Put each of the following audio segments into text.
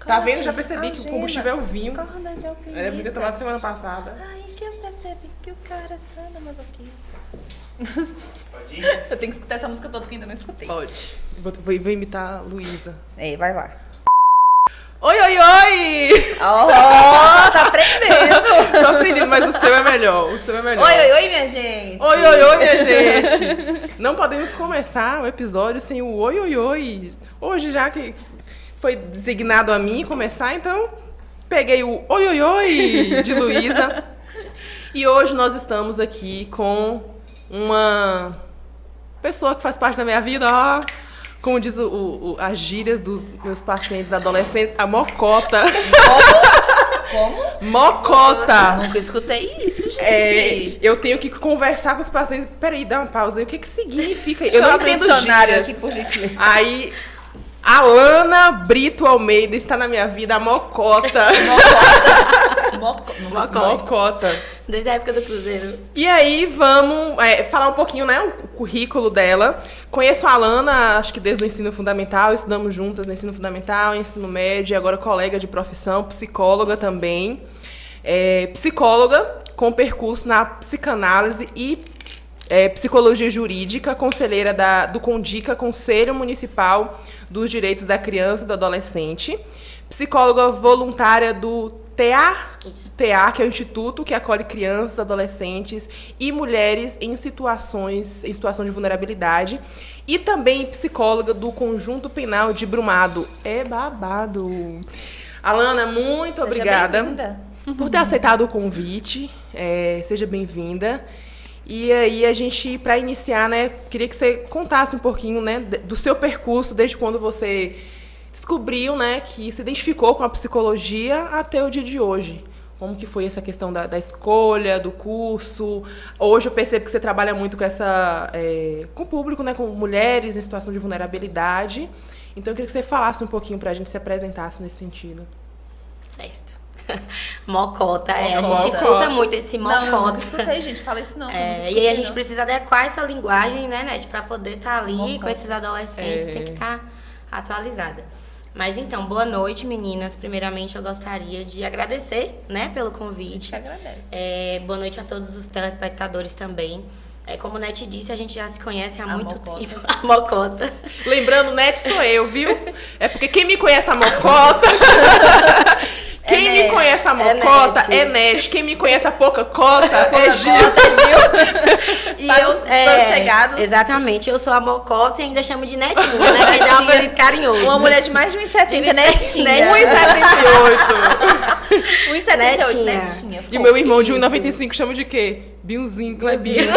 Tá vendo? Já percebi que o combustível é o vinho. Corda de alpinista. Era pra ter tomado semana passada. Ai, que eu percebi que o cara é sadomasoquista. Pode ir? Eu tenho que escutar essa música toda que ainda não escutei. Pode. Vou imitar a Luísa. Vai lá. Oi, oi, oi! Tá aprendendo. Tô aprendendo, mas o seu é melhor. O seu é melhor. Oi, oi, oi, minha gente. Oi, oi, oi, minha gente! Não podemos começar o episódio sem o oi, oi, oi. Hoje, já que foi designado a mim começar, então peguei o oi, oi, oi de Luísa. E hoje nós estamos aqui com uma pessoa que faz parte da minha vida, ó. Como diz as gírias dos meus pacientes adolescentes, a mocota. Como? Mocota! Nunca escutei isso, gente. Eu tenho que conversar com os pacientes. Peraí, dá uma pausa aí. O que que significa? Deixa Eu não abrir entendo o dicionário gírias. aqui, por gentileza. Aí, Alana Brito Almeida está na minha vida, a mocota. Mocota. Desde a época do Cruzeiro. E aí, vamos falar um pouquinho, né, o currículo dela. Conheço a Alana, acho que desde o ensino fundamental, estudamos juntas no ensino fundamental, ensino médio, e agora colega de profissão, psicóloga também. Psicóloga com percurso na psicanálise e psicologia jurídica, conselheira do CONDICA, Conselho Municipal dos Direitos da Criança e do Adolescente. Psicóloga voluntária do TA, que é o instituto que acolhe crianças, adolescentes e mulheres em situação de vulnerabilidade. E também psicóloga do Conjunto Penal de Brumado. É babado. Alana, muito obrigada por ter aceitado o convite. Seja bem-vinda. E aí, a gente, para iniciar, né, queria que você contasse um pouquinho, né, do seu percurso, desde quando você descobriu, né, que se identificou com a psicologia até o dia de hoje. Como que foi essa questão da escolha, do curso? Hoje eu percebo que você trabalha muito com o público, né, com mulheres em situação de vulnerabilidade. Então, eu queria que você falasse um pouquinho para a gente, se apresentasse nesse sentido. Certo. Mocota, a gente escuta muito esse mocota. Não, nunca escutei, gente, fala isso não. E aí a gente precisa adequar essa linguagem, né, Ned, para poder estar ali mocota. Com esses adolescentes, tem que estar atualizada. Mas então, boa noite, meninas. Primeiramente, eu gostaria de agradecer, né, pelo convite. A gente agradece. Boa noite a todos os telespectadores também. Como o Net disse, a gente já se conhece há muito tempo. A Mocota. Lembrando, Net sou eu, viu? É porque quem me conhece a Mocota... Quem me conhece a Mocota é Net. Quem me conhece a pouca cota é Gil. E para os chegados. Exatamente, eu sou a Mocota e ainda chamo de Netinha, né? Que é um apelido carinhoso. Uma mulher de mais de 1,70, Netinha. 1,78. 1,78, Netinha. E o meu irmão de 1,95 chama de quê? Bionzinho, Clebinho.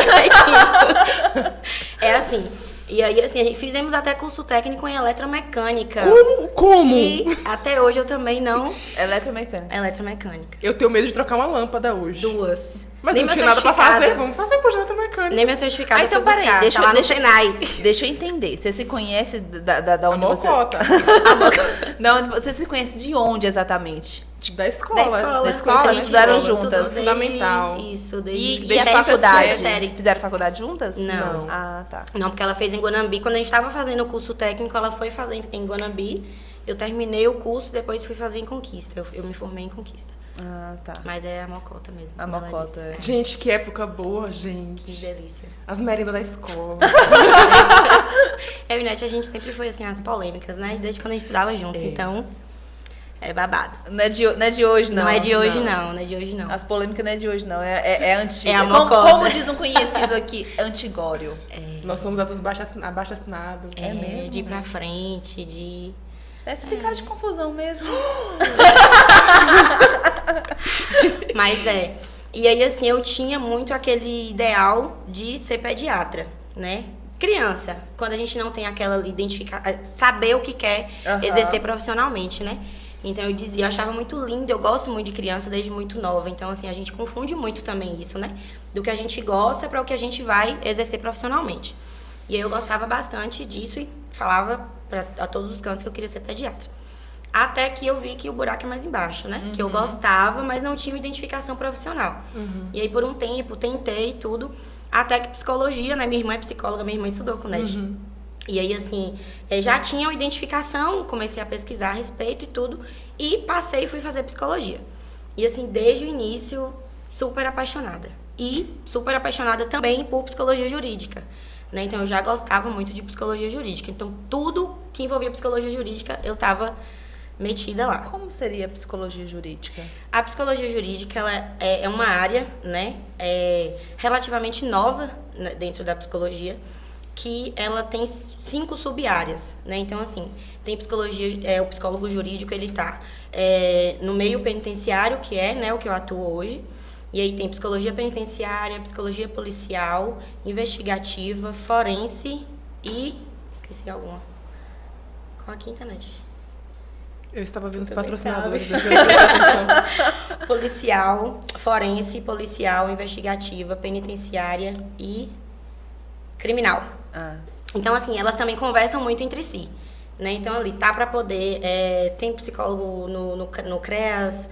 É assim. E aí, assim, a gente fizemos até curso técnico em eletromecânica. Como? E até hoje eu também não... Eletromecânica. Eu tenho medo de trocar uma lâmpada hoje. 2. Mas nem não tinha nada pra fazer, vamos fazer curso de eletromecânica. Nem meu certificado então, eu fui buscar, deixa lá no Senai. Deixa eu entender, você se conhece da onde você... Você se conhece de onde exatamente? Da escola. Da escola, estudaram juntas. Fundamental. Isso, E a faculdade? Fizeram faculdade juntas? Não. Ah, tá. Não, porque ela fez em Guanambi. Quando a gente estava fazendo o curso técnico, ela foi fazer em Guanambi. Eu terminei o curso, depois fui fazer em Conquista. Eu me formei em Conquista. Ah, tá. Mas é a Mocota mesmo. A Mocota, é. Gente, que época boa, gente. Que delícia. As merendas da escola. Eu e Net, a gente sempre foi, assim, as polêmicas, né? Desde quando a gente estudava juntos, então... É babado. Não é de hoje, não. Não é de hoje, não. É de hoje, não. As polêmicas não é de hoje, não. É antiga. É a Mocota. Como diz um conhecido aqui, antigório. Nós somos a dos abaixo-assinados. É mesmo? De ir pra frente, de... Você tem cara de confusão mesmo. Mas E aí, assim, eu tinha muito aquele ideal de ser pediatra, né? Criança, quando a gente não tem aquela ali, saber o que quer exercer profissionalmente, né? Então eu achava muito lindo, eu gosto muito de criança desde muito nova. Então, assim, a gente confunde muito também isso, né? Do que a gente gosta para o que a gente vai exercer profissionalmente. E aí eu gostava bastante disso e falava a todos os cantos que eu queria ser pediatra. Até que eu vi que o buraco é mais embaixo, né? Que eu gostava, mas não tinha identificação profissional. E aí, por um tempo, tentei tudo. Até que psicologia, né? Minha irmã é psicóloga, minha irmã estudou com o Ned. E aí, assim, já tinha uma identificação, comecei a pesquisar a respeito e tudo, e passei e fui fazer psicologia. E, assim, desde o início, super apaixonada. E super apaixonada também por psicologia jurídica, né? Então, eu já gostava muito de psicologia jurídica. Então, tudo que envolvia psicologia jurídica, eu estava metida lá. Como seria a psicologia jurídica? A psicologia jurídica, ela é uma área, né, relativamente nova, né, dentro da psicologia, que ela tem 5 sub-áreas, né? Então, assim, tem psicologia, o psicólogo jurídico, ele tá no meio penitenciário, que é, né, o que eu atuo hoje. E aí tem psicologia penitenciária, psicologia policial, investigativa, forense e... Esqueci alguma. Qual a quinta, Nath? Eu estava vendo os patrocinadores. Policial, forense, policial, investigativa, penitenciária e criminal. Então, assim, elas também conversam muito entre si, né? Então, ali tá para poder... tem psicólogo no CREAS,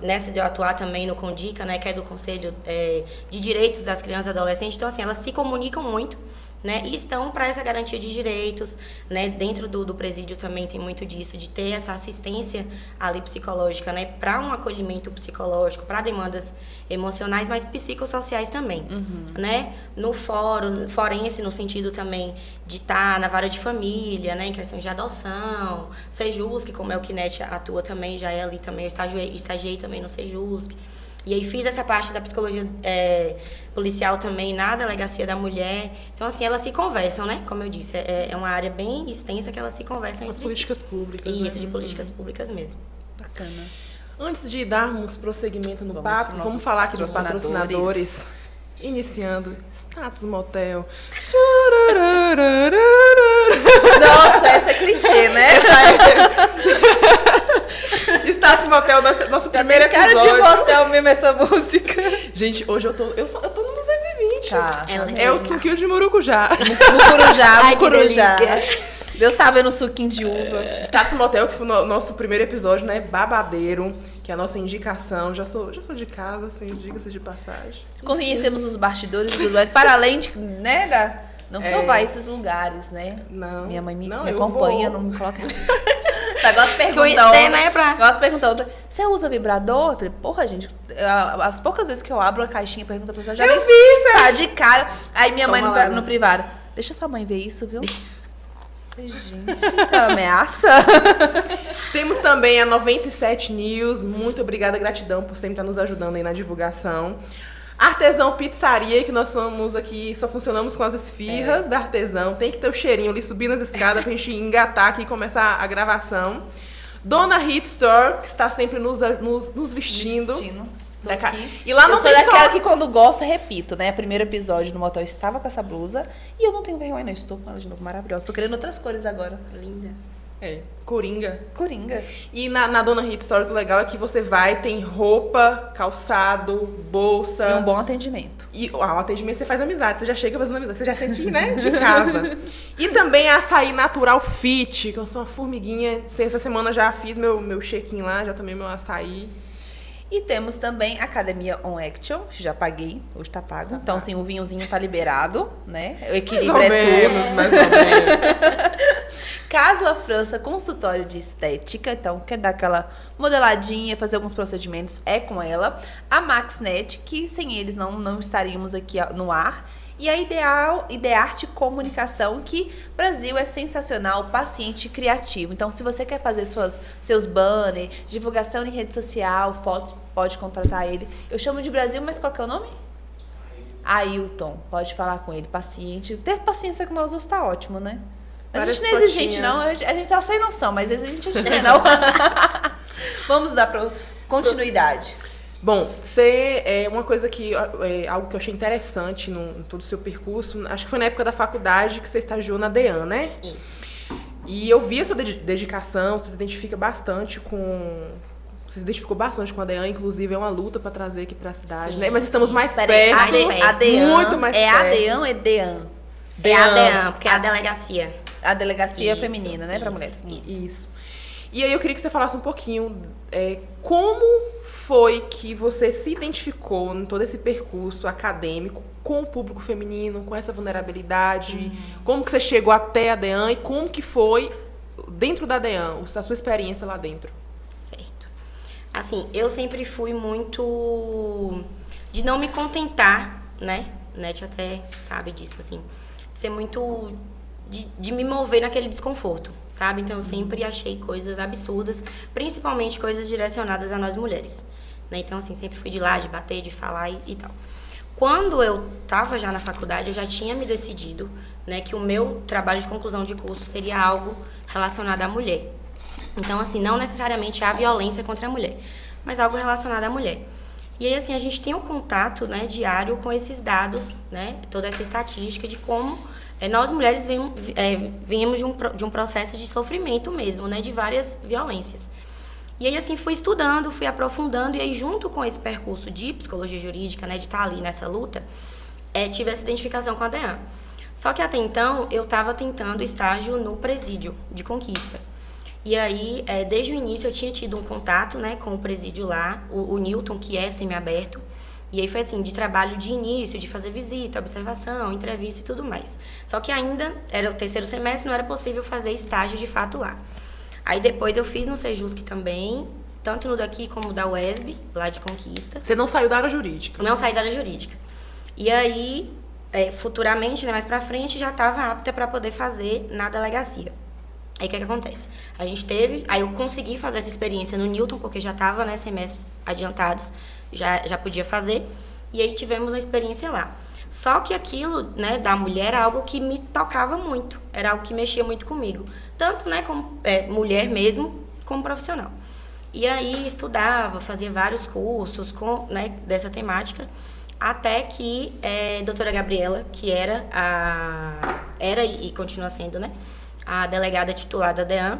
nessa de eu atuar também no CONDICA, né? Que é do Conselho de Direitos das Crianças e Adolescentes. Então, assim, elas se comunicam muito, né, e estão para essa garantia de direitos, né, dentro do presídio também tem muito disso, de ter essa assistência ali psicológica, né, para um acolhimento psicológico, para demandas emocionais, mas psicossociais também, né, no fórum, forense no sentido também de estar na vara de família, né, em questão de adoção, Sejusc, como é o que NET atua também, já é ali também, eu estagiei também no Sejusc. E aí fiz essa parte da psicologia policial também na Delegacia da Mulher. Então, assim, elas se conversam, né? Como eu disse, é uma área bem extensa que elas se conversam entre si. As políticas públicas. E isso, de políticas públicas mesmo. Bacana. Antes de darmos prosseguimento no papo, vamos falar aqui dos patrocinadores. Iniciando, Status Motel. Nossa, essa é clichê, né? Status Motel, nosso primeiro episódio. Cara de motel mesmo essa música. Gente, hoje eu tô no 220. Tá. É o suquinho de murucujá. Mucurujá. Deus tá vendo o suquinho de uva. Status Motel, que foi o nosso primeiro episódio, né? Babadeiro, que é a nossa indicação. Já sou de casa, assim, diga-se de passagem. Conhecemos os bastidores dos lugares, para além de, né, não provar esses lugares, né? Não. Minha mãe me eu acompanha, vou. não me coloca. Negócio perguntando, né, negócio perguntando, você usa vibrador? Eu falei, porra, gente, as poucas vezes que eu abro a caixinha e pergunto a pessoa, já Eu vem vi, tá de cara. Aí minha mãe Toma lá, no privado, deixa sua mãe ver isso, viu? Gente, isso é uma ameaça? Temos também a 97 News. Muito obrigada, gratidão por sempre estar nos ajudando aí na divulgação. Artesão Pizzaria, que nós somos aqui, só funcionamos com as esfirras da Artesão. Tem que ter o cheirinho ali, subir nas escadas pra gente engatar aqui e começar a gravação. Dona Hit Store, que está sempre nos vestindo. Estou aqui. E lá não eu sou tem daquela só... que quando gosta, repito, né? Primeiro episódio no motel eu estava com essa blusa e eu não tenho vergonha, não. Estou com ela de novo, maravilhosa. Tô querendo outras cores agora. Linda. Coringa. Coringa. E na Dona Hit Stores, o legal é que você vai, tem roupa, calçado, bolsa. E um bom atendimento. E o atendimento você faz amizade, você já chega fazendo amizade, você já sente, né, de casa. E também a Açaí Natural Fit, que eu sou uma formiguinha. Essa semana já fiz meu check-in lá, já tomei meu açaí. E temos também Academia On Action, já paguei, hoje tá pago. Então, assim, o vinhozinho tá liberado, né? O equilíbrio é tudo. Mais ou menos. Casla França, consultório de estética. Então, quer dar aquela modeladinha, fazer alguns procedimentos, é com ela. A MaxNet, que sem eles não estaríamos aqui no ar. E a Idearte Comunicação, que Brasil é sensacional, paciente e criativo. Então, se você quer fazer seus banners, divulgação em rede social, fotos, pode contratar ele. Eu chamo de Brasil, mas qual que é o nome? Ailton. Pode falar com ele, paciente. Ter paciência com nós tá ótimo, né? A gente não é exigente, não. A gente tá só em noção, mas exigente a gente não. Vamos dar continuidade. Bom, uma coisa que algo que eu achei interessante em todo o seu percurso, acho que foi na época da faculdade que você estagiou na DEAN, né? Isso. E eu vi a sua dedicação, você se identificou bastante com a DEAN, inclusive é uma luta para trazer aqui para a cidade, Sim. né? Mas estamos mais perto, A DEAN, muito mais perto. É a DEAN ou é DEAN? É a DEAN, porque é a delegacia. A delegacia Isso, feminina, né, para isso, mulheres. Isso. E aí eu queria que você falasse um pouquinho como foi que você se identificou em todo esse percurso acadêmico com o público feminino, com essa vulnerabilidade, como que você chegou até a DEAN e como que foi dentro da DEAN, a sua experiência lá dentro. Certo. Assim, eu sempre fui muito de não me contentar, né? Net até sabe disso, assim. De ser muito de me mover naquele desconforto, sabe? Então eu sempre achei coisas absurdas, principalmente coisas direcionadas a nós mulheres, né? Então assim, sempre fui de lá, de bater, de falar e tal. Quando eu estava já na faculdade, eu já tinha me decidido, né, que o meu trabalho de conclusão de curso seria algo relacionado à mulher. Então assim, não necessariamente a violência contra a mulher, mas algo relacionado à mulher. E aí, assim, a gente tem um contato, né, diário com esses dados, né, toda essa estatística de como nós mulheres viemos de um processo de sofrimento mesmo, né, de várias violências. E aí, assim, fui estudando, fui aprofundando, e aí, junto com esse percurso de psicologia jurídica, né, de estar ali nessa luta, tive essa identificação com a DEAN. Só que até então, eu estava tentando estágio no presídio de Conquista. E aí, desde o início, eu tinha tido um contato, né, com o presídio lá, o Newton, que é semiaberto. E aí foi assim, de trabalho de início, de fazer visita, observação, entrevista e tudo mais. Só que ainda era o terceiro semestre, não era possível fazer estágio de fato lá. Aí depois eu fiz no Sejusc também, tanto no daqui como da UESB, lá de Conquista. Você não saiu da área jurídica? Não saí da área jurídica. E aí, futuramente, né, mais pra frente, já estava apta para poder fazer na delegacia. Aí o que acontece? Aí eu consegui fazer essa experiência no Newton, porque já estava, né, semestres adiantados, já podia fazer, e aí tivemos uma experiência lá. Só que aquilo, né, da mulher era algo que me tocava muito, era algo que mexia muito comigo, tanto, né, como mulher mesmo, como profissional. E aí estudava, fazia vários cursos né, dessa temática, até que a doutora Gabriela, que era e continua sendo, né, a delegada titular da DEAN,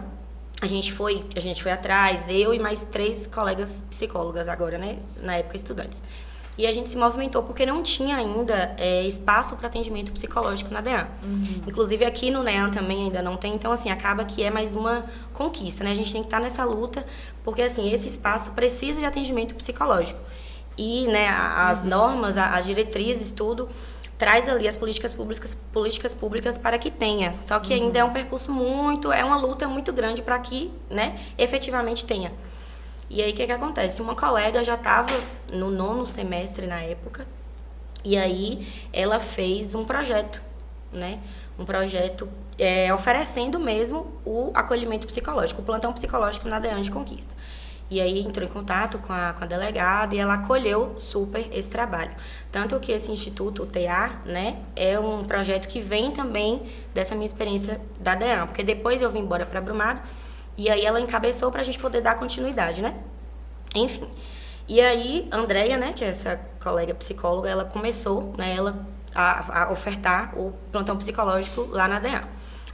a gente foi atrás, eu e mais 3 colegas psicólogas agora, né, na época estudantes. E a gente se movimentou porque não tinha ainda espaço para atendimento psicológico na DEAN. Inclusive aqui no NEAN também ainda não tem, então assim, acaba que é mais uma conquista, né? A gente tem que estar nessa luta, porque assim, esse espaço precisa de atendimento psicológico. E, né, as normas, as diretrizes, tudo, traz ali as políticas públicas para que tenha. Só que ainda é um percurso é uma luta muito grande para que, né, efetivamente tenha. E aí, o que acontece? Uma colega já estava no 9º semestre na época, e aí ela fez um projeto, né? Um projeto oferecendo mesmo o acolhimento psicológico, o plantão psicológico na DEAN de Conquista. E aí entrou em contato com a delegada e ela acolheu super esse trabalho. Tanto que esse instituto, o TA, né, é um projeto que vem também dessa minha experiência da DEAN, porque depois eu vim embora para Brumado, e aí ela encabeçou para a gente poder dar continuidade, né? Enfim. E aí, a Andréia, né, que é essa colega psicóloga, ela começou, né, a ofertar o plantão psicológico lá na DEAN.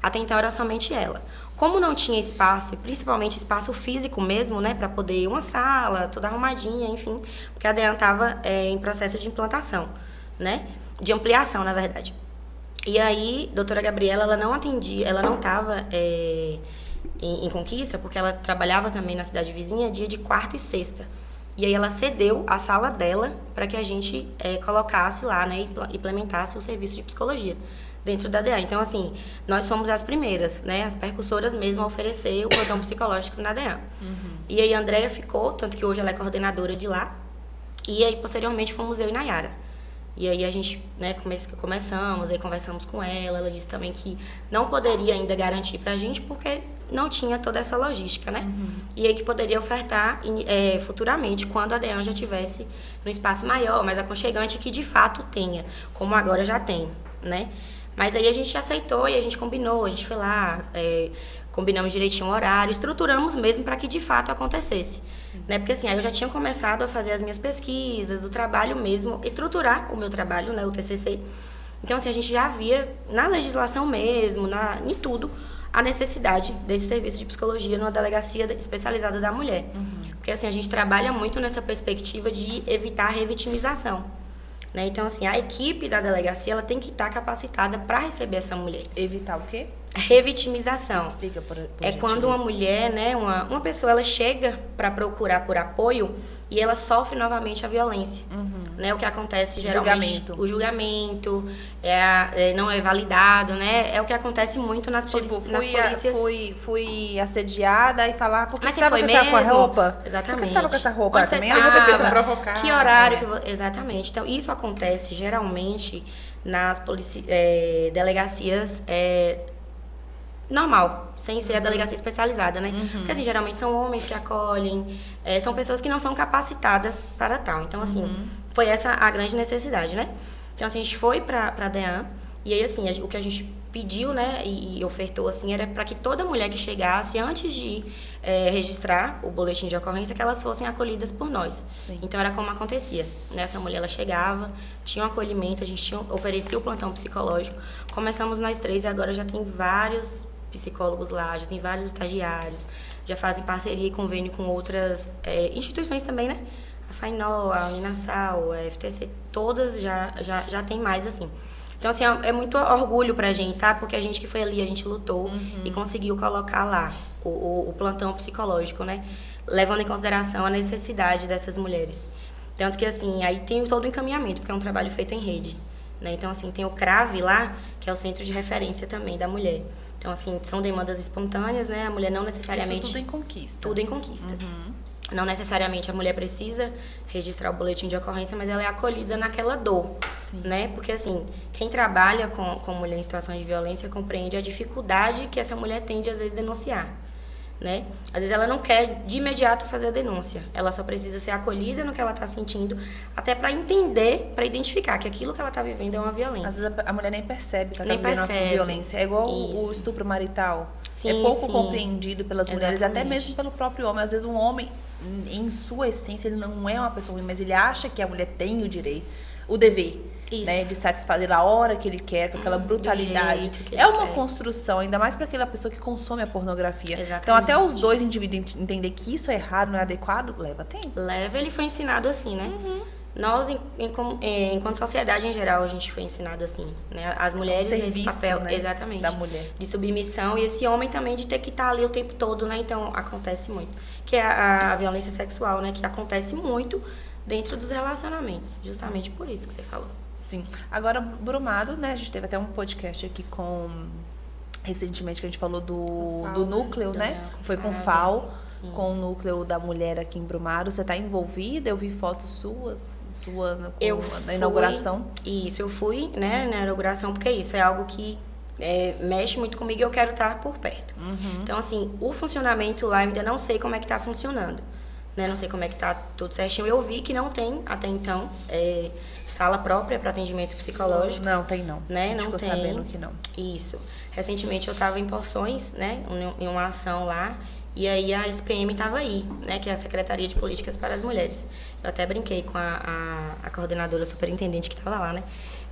Até então era somente ela. Como não tinha espaço, e principalmente espaço físico mesmo, né, para poder uma sala, toda arrumadinha, enfim, porque a DEAN estava em processo de implantação, né, de ampliação, na verdade. E aí, doutora Gabriela, ela não atendia, ela não estava em Conquista, porque ela trabalhava também na cidade vizinha dia de quarta e sexta. E aí ela cedeu a sala dela para que a gente colocasse lá, né, e implementasse o serviço de psicologia dentro da DEAN. Então, assim, nós somos as primeiras, né, as percussoras mesmo a oferecer o plantão psicológico na DEAN. E aí a Andréia ficou, tanto que hoje ela é coordenadora de lá, e aí posteriormente fomos eu e Nayara. E aí a gente, né, começamos, aí conversamos com ela disse também que não poderia ainda garantir pra gente, porque não tinha toda essa logística, né? E aí que poderia ofertar futuramente, quando a DEAN já tivesse num espaço maior, mais aconchegante, que de fato tenha, como agora já tem, né? Mas aí a gente aceitou e a gente combinou, a gente foi lá, combinamos direitinho o horário, estruturamos mesmo para que de fato acontecesse. Né? Porque assim, aí eu já tinha começado a fazer as minhas pesquisas, o trabalho mesmo, estruturar o meu trabalho, né, o TCC. Então assim, a gente já via na legislação mesmo, em tudo, a necessidade desse serviço de psicologia numa delegacia especializada da mulher. Porque assim, a gente trabalha muito nessa perspectiva de evitar a revitimização. Né? Então, assim, a equipe da delegacia ela tem que estar capacitada para receber essa mulher. Evitar o quê? Revitimização. Explica, por É quando uma mulher, né, uma pessoa, ela chega para procurar por apoio e ela sofre novamente a violência. Né? O que acontece geralmente... O julgamento não é validado, né? É o que acontece muito nas polícias. Fui assediada e falar, por que Mas você você estava foi com essa mesmo? roupa? Exatamente. Por que você estava com essa roupa? Onde você Também tava? Você fez pra provocar. Que horário que exatamente. Então, isso acontece geralmente nas delegacias normal, sem ser a delegacia especializada, né? Porque, assim, geralmente são homens que acolhem, são pessoas que não são capacitadas para tal. Então, assim, foi essa a grande necessidade, né? Então, assim, a gente foi pra DEAN, e aí, assim, o que a gente pediu, né, e ofertou, assim, era para que toda mulher que chegasse, antes de registrar o boletim de ocorrência, que elas fossem acolhidas por nós. Sim. Então, era como acontecia. Essa mulher, ela chegava, tinha um acolhimento, a gente oferecia o plantão psicológico. Começamos nós 3 e agora já tem vários psicólogos lá, já tem vários estagiários, já fazem parceria e convênio com outras instituições também, né? A FAINOL, a Uninasal, a FTC, todas já tem mais, assim. Então, assim, é muito orgulho pra gente, sabe? Porque a gente que foi ali, a gente lutou e conseguiu colocar lá o plantão psicológico, né? Levando em consideração a necessidade dessas mulheres. Tanto que, assim, aí tem todo o encaminhamento, porque é um trabalho feito em rede, né? Então, assim, tem o CRAV lá, que é o Centro de Referência também da Mulher. Então, assim, são demandas espontâneas, né? A mulher não necessariamente... Isso tudo em conquista. Tudo em conquista. Não necessariamente a mulher precisa registrar o boletim de ocorrência, mas ela é acolhida naquela dor, né? Porque, assim, quem trabalha com mulher em situação de violência compreende a dificuldade que essa mulher tem de, às vezes, denunciar, né? Às vezes ela não quer, de imediato, fazer a denúncia. Ela só precisa ser acolhida no que ela está sentindo, até para entender, para identificar que aquilo que ela está vivendo é uma violência. Às vezes a mulher nem percebe que ela Nem está vivendo uma percebe. violência. É igual Isso. o estupro marital. Sim, É pouco sim. compreendido pelas mulheres, até Exatamente. mesmo pelo próprio homem. Às vezes um homem, em sua essência, ele não é uma pessoa ruim, mas ele acha que a mulher tem o direito, o dever, Isso. né, de satisfazer a hora que ele quer, com aquela Do brutalidade. jeito que É ele uma quer. construção, ainda mais para aquela pessoa que consome a pornografia. Exatamente. Então, até os dois indivíduos entender que isso é errado, não é adequado, leva tempo. Leva, ele foi ensinado assim, né? Nós, enquanto sociedade em geral, a gente foi ensinado assim, né? As mulheres nesse serviço, papel, né, exatamente, da mulher. de submissão, e esse homem também de ter que estar ali o tempo todo, né? Então, acontece muito. Que é a violência sexual, né? Que acontece muito dentro dos relacionamentos, justamente por isso que você falou. Sim. Agora, Brumado, né? A gente teve até um podcast aqui recentemente que a gente falou do núcleo, né? Foi com o FAO, Sim. com o núcleo da mulher aqui em Brumado. Você está envolvida? Eu vi fotos na inauguração. Isso, eu fui, né, na inauguração, porque isso é algo que mexe muito comigo e eu quero estar por perto. Então, assim, o funcionamento lá, eu ainda não sei como é que está funcionando. Né? Não sei como é que tá tudo certinho. Eu vi que não tem, até então, sala própria para atendimento psicológico. Não, tem não. Né? A gente Não ficou tem. sabendo que não. Isso. Recentemente eu estava em Poções, né, em uma ação lá, e aí a SPM estava aí, né, que é a Secretaria de Políticas para as Mulheres. Eu até brinquei com a coordenadora superintendente que estava lá, né,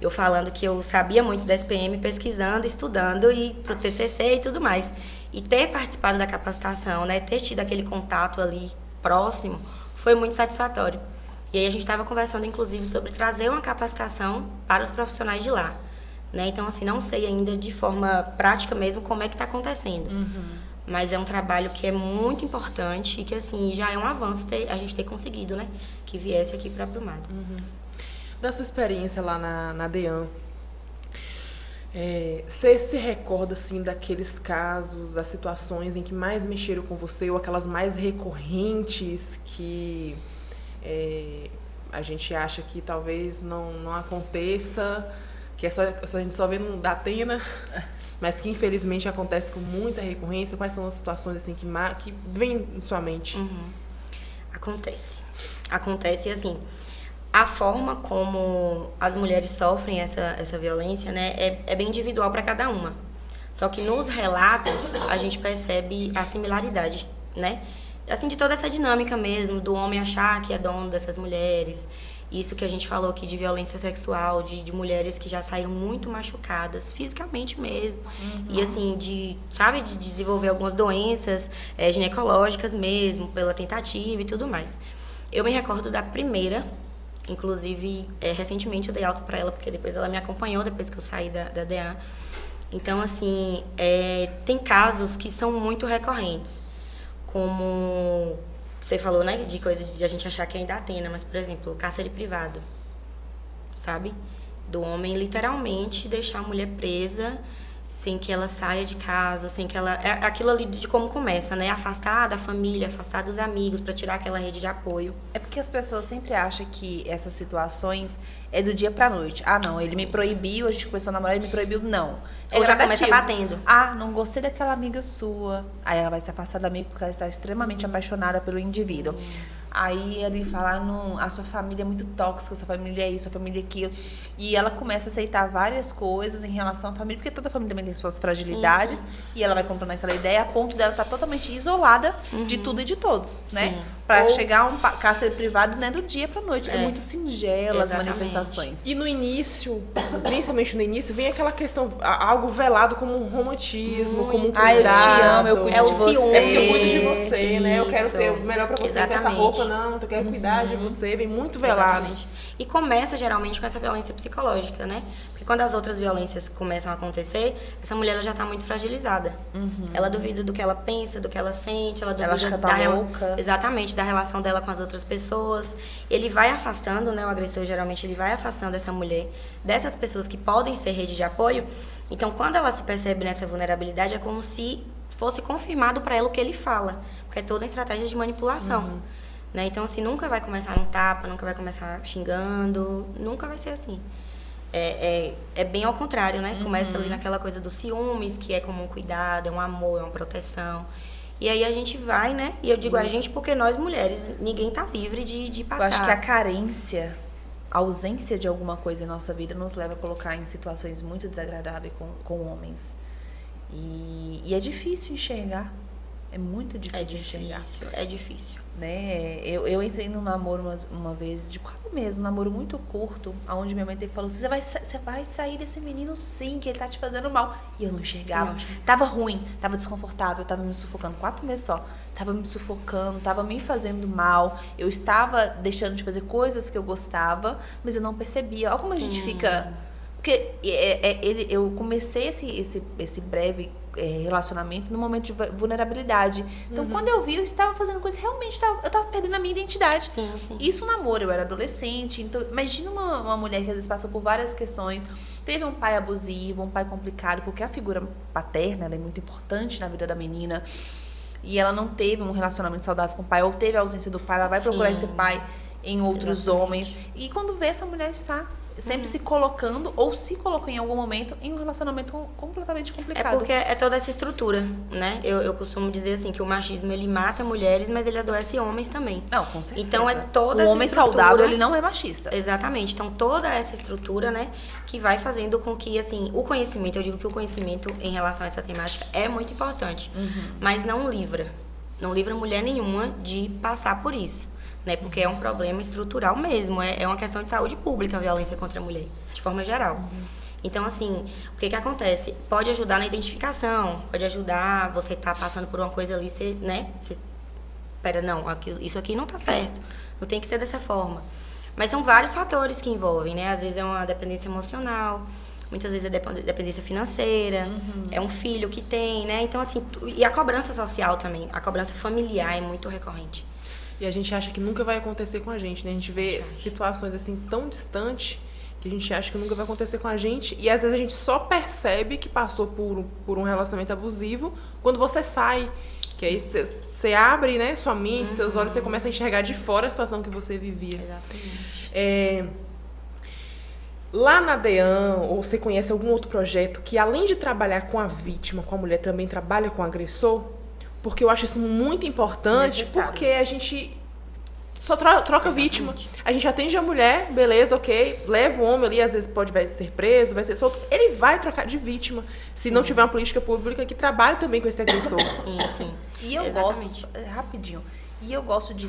eu falando que eu sabia muito da SPM, pesquisando, estudando, e pro TCC e tudo mais. E ter participado da capacitação, né, ter tido aquele contato ali próximo, foi muito satisfatório. E aí a gente estava conversando, inclusive, sobre trazer uma capacitação para os profissionais de lá. Né? Então, assim, não sei ainda de forma prática mesmo como é que está acontecendo. Mas é um trabalho que é muito importante e que, assim, já é um avanço a gente ter conseguido, né? Que viesse aqui para Brumado. Da sua experiência lá na DEAN, você se recorda, assim, daqueles casos, das situações em que mais mexeram com você, ou aquelas mais recorrentes que a gente acha que talvez não aconteça, que a gente só vê no Datena, mas que infelizmente acontece com muita recorrência? Quais são as situações assim que vêm em sua mente? Acontece, assim, a forma como as mulheres sofrem essa violência, né, é bem individual para cada uma. Só que nos relatos a gente percebe a similaridade, né? Assim, de toda essa dinâmica mesmo, do homem achar que é dono dessas mulheres. Isso que a gente falou aqui de violência sexual, de mulheres que já saíram muito machucadas, fisicamente mesmo. E assim, de desenvolver algumas doenças ginecológicas mesmo, pela tentativa e tudo mais. Eu me recordo da primeira, inclusive, recentemente eu dei alta para ela, porque depois ela me acompanhou, depois que eu saí da DEAN. Então, assim, tem casos que são muito recorrentes. Como você falou, né, de coisa de a gente achar que ainda tem, né? Mas, por exemplo, o cárcere privado, sabe? Do homem literalmente deixar a mulher presa sem que ela saia de casa, sem que ela... É aquilo ali de como começa, né? Afastar da família, afastar dos amigos, para tirar aquela rede de apoio. É porque as pessoas sempre acham que essas situações é do dia pra noite. Ah, não, ele me proibiu, a gente começou a namorar, ele me proibiu. Não. Ou já começa gradativo. batendo. Ah, não gostei daquela amiga sua. Aí ela vai se afastar da amiga porque ela está extremamente apaixonada pelo indivíduo. Aí ele fala, não, a sua família é muito tóxica, sua família é isso, sua família é aquilo. E ela começa a aceitar várias coisas em relação à família, porque toda família também tem suas fragilidades. Sim. E ela vai comprando aquela ideia a ponto dela estar totalmente isolada de tudo e de todos, né? Sim. Pra chegar a um cárcere privado, né, do dia pra noite. É muito singela as manifestações. E no início, principalmente no início, vem aquela questão, algo velado como um romantismo, como um cuidado. Ah, eu te amo, eu cuido de você. Eu cuido de você, né? Eu quero ter o melhor pra você, Exatamente. com essa roupa, não, eu quero cuidar de você, vem muito velado. Exatamente. E começa geralmente com essa violência psicológica, né? Porque quando as outras violências começam a acontecer, essa mulher ela já tá muito fragilizada. Ela duvida do que ela pensa, do que ela sente, ela duvida acha que tá louca. Exatamente, da relação dela com as outras pessoas. Ele vai afastando, né? O agressor geralmente ele vai afastando essa mulher dessas pessoas que podem ser rede de apoio. Então, quando ela se percebe nessa vulnerabilidade, é como se fosse confirmado para ela o que ele fala, porque é toda uma estratégia de manipulação. Né? Então, assim, nunca vai começar num tapa, nunca vai começar xingando, nunca vai ser assim. É bem ao contrário, né? Começa ali naquela coisa dos ciúmes, que é como um cuidado, é um amor, é uma proteção. E aí a gente vai, né? E eu digo a gente porque nós mulheres, ninguém tá livre de passar. Eu acho que a carência, a ausência de alguma coisa em nossa vida nos leva a colocar em situações muito desagradáveis com homens. E é difícil enxergar. É muito difícil enxergar. É difícil. Né? Eu entrei num namoro uma vez, de 4 meses, um namoro muito curto, onde minha mãe falou assim, você vai sair desse menino sim, que ele tá te fazendo mal. E eu não enxergava. Tava ruim, tava desconfortável, tava me sufocando. 4 meses só. Tava me sufocando, tava me fazendo mal. Eu estava deixando de fazer coisas que eu gostava, mas eu não percebia. Olha como a gente fica... Porque eu comecei esse breve relacionamento no momento de vulnerabilidade. Então, quando eu vi, eu estava fazendo coisa, realmente eu estava perdendo a minha identidade. Sim. Isso namoro, eu era adolescente. Então, imagina uma mulher que às vezes passou por várias questões, teve um pai abusivo, um pai complicado, porque a figura paterna ela é muito importante na vida da menina. E ela não teve um relacionamento saudável com o pai, ou teve a ausência do pai, ela vai procurar esse pai em outros homens. E quando vê, essa mulher está sempre se colocando, ou se colocou em algum momento, em um relacionamento completamente complicado. É porque é toda essa estrutura, né? Eu costumo dizer assim, que o machismo, ele mata mulheres, mas ele adoece homens também. Não, com certeza. Então, é toda o essa homem estrutura... saudável, ele não é machista. Exatamente. Então, toda essa estrutura, né, que vai fazendo com que, assim, o conhecimento, eu digo que o conhecimento em relação a essa temática é muito importante, mas não livra mulher nenhuma de passar por isso. Né, porque é um problema estrutural mesmo, é uma questão de saúde pública a violência contra a mulher, de forma geral. Então, assim, o que acontece? Pode ajudar na identificação, pode ajudar você tá passando por uma coisa ali, você, né, espera, não, isso aqui não tá certo, não tem que ser dessa forma. Mas são vários fatores que envolvem, né, às vezes é uma dependência emocional, muitas vezes é dependência financeira, é um filho que tem, né, então, assim, e a cobrança social também, a cobrança familiar é muito recorrente. E a gente acha que nunca vai acontecer com a gente, né? A gente vê situações assim tão distantes que a gente acha que nunca vai acontecer com a gente. E às vezes a gente só percebe que passou por um relacionamento abusivo quando você sai. Que aí você abre, né, sua mente, seus olhos, você começa a enxergar de fora a situação que você vivia. Exatamente. Lá na DEAN, ou você conhece algum outro projeto que além de trabalhar com a vítima, com a mulher, também trabalha com o agressor? Porque eu acho isso muito importante, necessário. Porque a gente só troca vítima. A gente atende a mulher, beleza, ok, leva o homem ali, às vezes vai ser preso, vai ser solto. Ele vai trocar de vítima, se não tiver uma política pública que trabalhe também com esse agressor. Sim. E eu Exatamente. gosto, rapidinho, e eu gosto de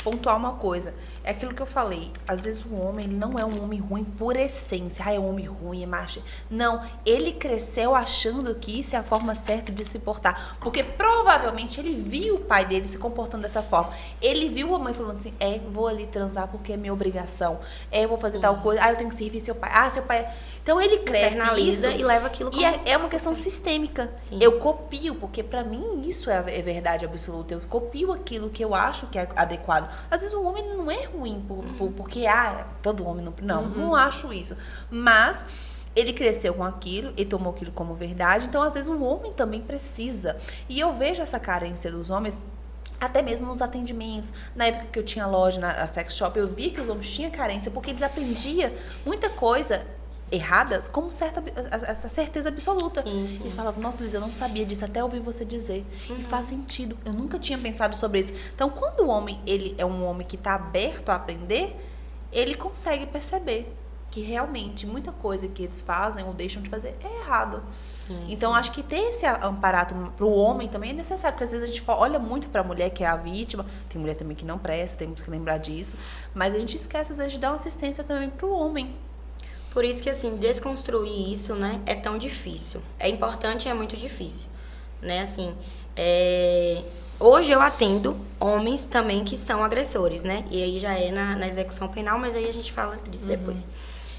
pontuar uma coisa. É aquilo que eu falei. Às vezes o homem, ele não é um homem ruim por essência. Ah, é um homem ruim, é macho. Não, ele cresceu achando que isso é a forma certa de se portar. Porque provavelmente ele viu o pai dele se comportando dessa forma. Ele viu a mãe falando assim, vou ali transar porque é minha obrigação. Eu vou fazer tal coisa. Eu tenho que servir seu pai. Seu pai... Então ele cresce Internaliza isso, e leva aquilo como... E é uma questão sistêmica. Sim. Eu copio, porque pra mim isso é verdade absoluta. Eu copio aquilo que eu acho que é adequado. Às vezes o homem não é ruim porque todo homem não acho isso. Mas ele cresceu com aquilo, ele tomou aquilo como verdade. Então às vezes o homem também precisa. E eu vejo essa carência dos homens até mesmo nos atendimentos. Na época que eu tinha loja na sex shop, eu vi que os homens tinham carência porque eles aprendiam muita coisa erradas como essa certeza absoluta. Sim, sim. Eles falavam, nossa, Liz, eu não sabia disso, até ouvir você dizer. E faz sentido. Eu nunca tinha pensado sobre isso. Então, quando o homem, ele é um homem que está aberto a aprender, ele consegue perceber que realmente muita coisa que eles fazem ou deixam de fazer é errado. Sim, então, acho que ter esse amparato para o homem também é necessário, porque às vezes a gente olha muito para a mulher que é a vítima, tem mulher também que não presta, temos que lembrar disso, mas a gente esquece às vezes de dar uma assistência também para o homem. Por isso que, assim, desconstruir isso, né, é tão difícil. É importante e é muito difícil, né, assim, hoje eu atendo homens também que são agressores, né, e aí já é na execução penal, mas aí a gente fala disso depois.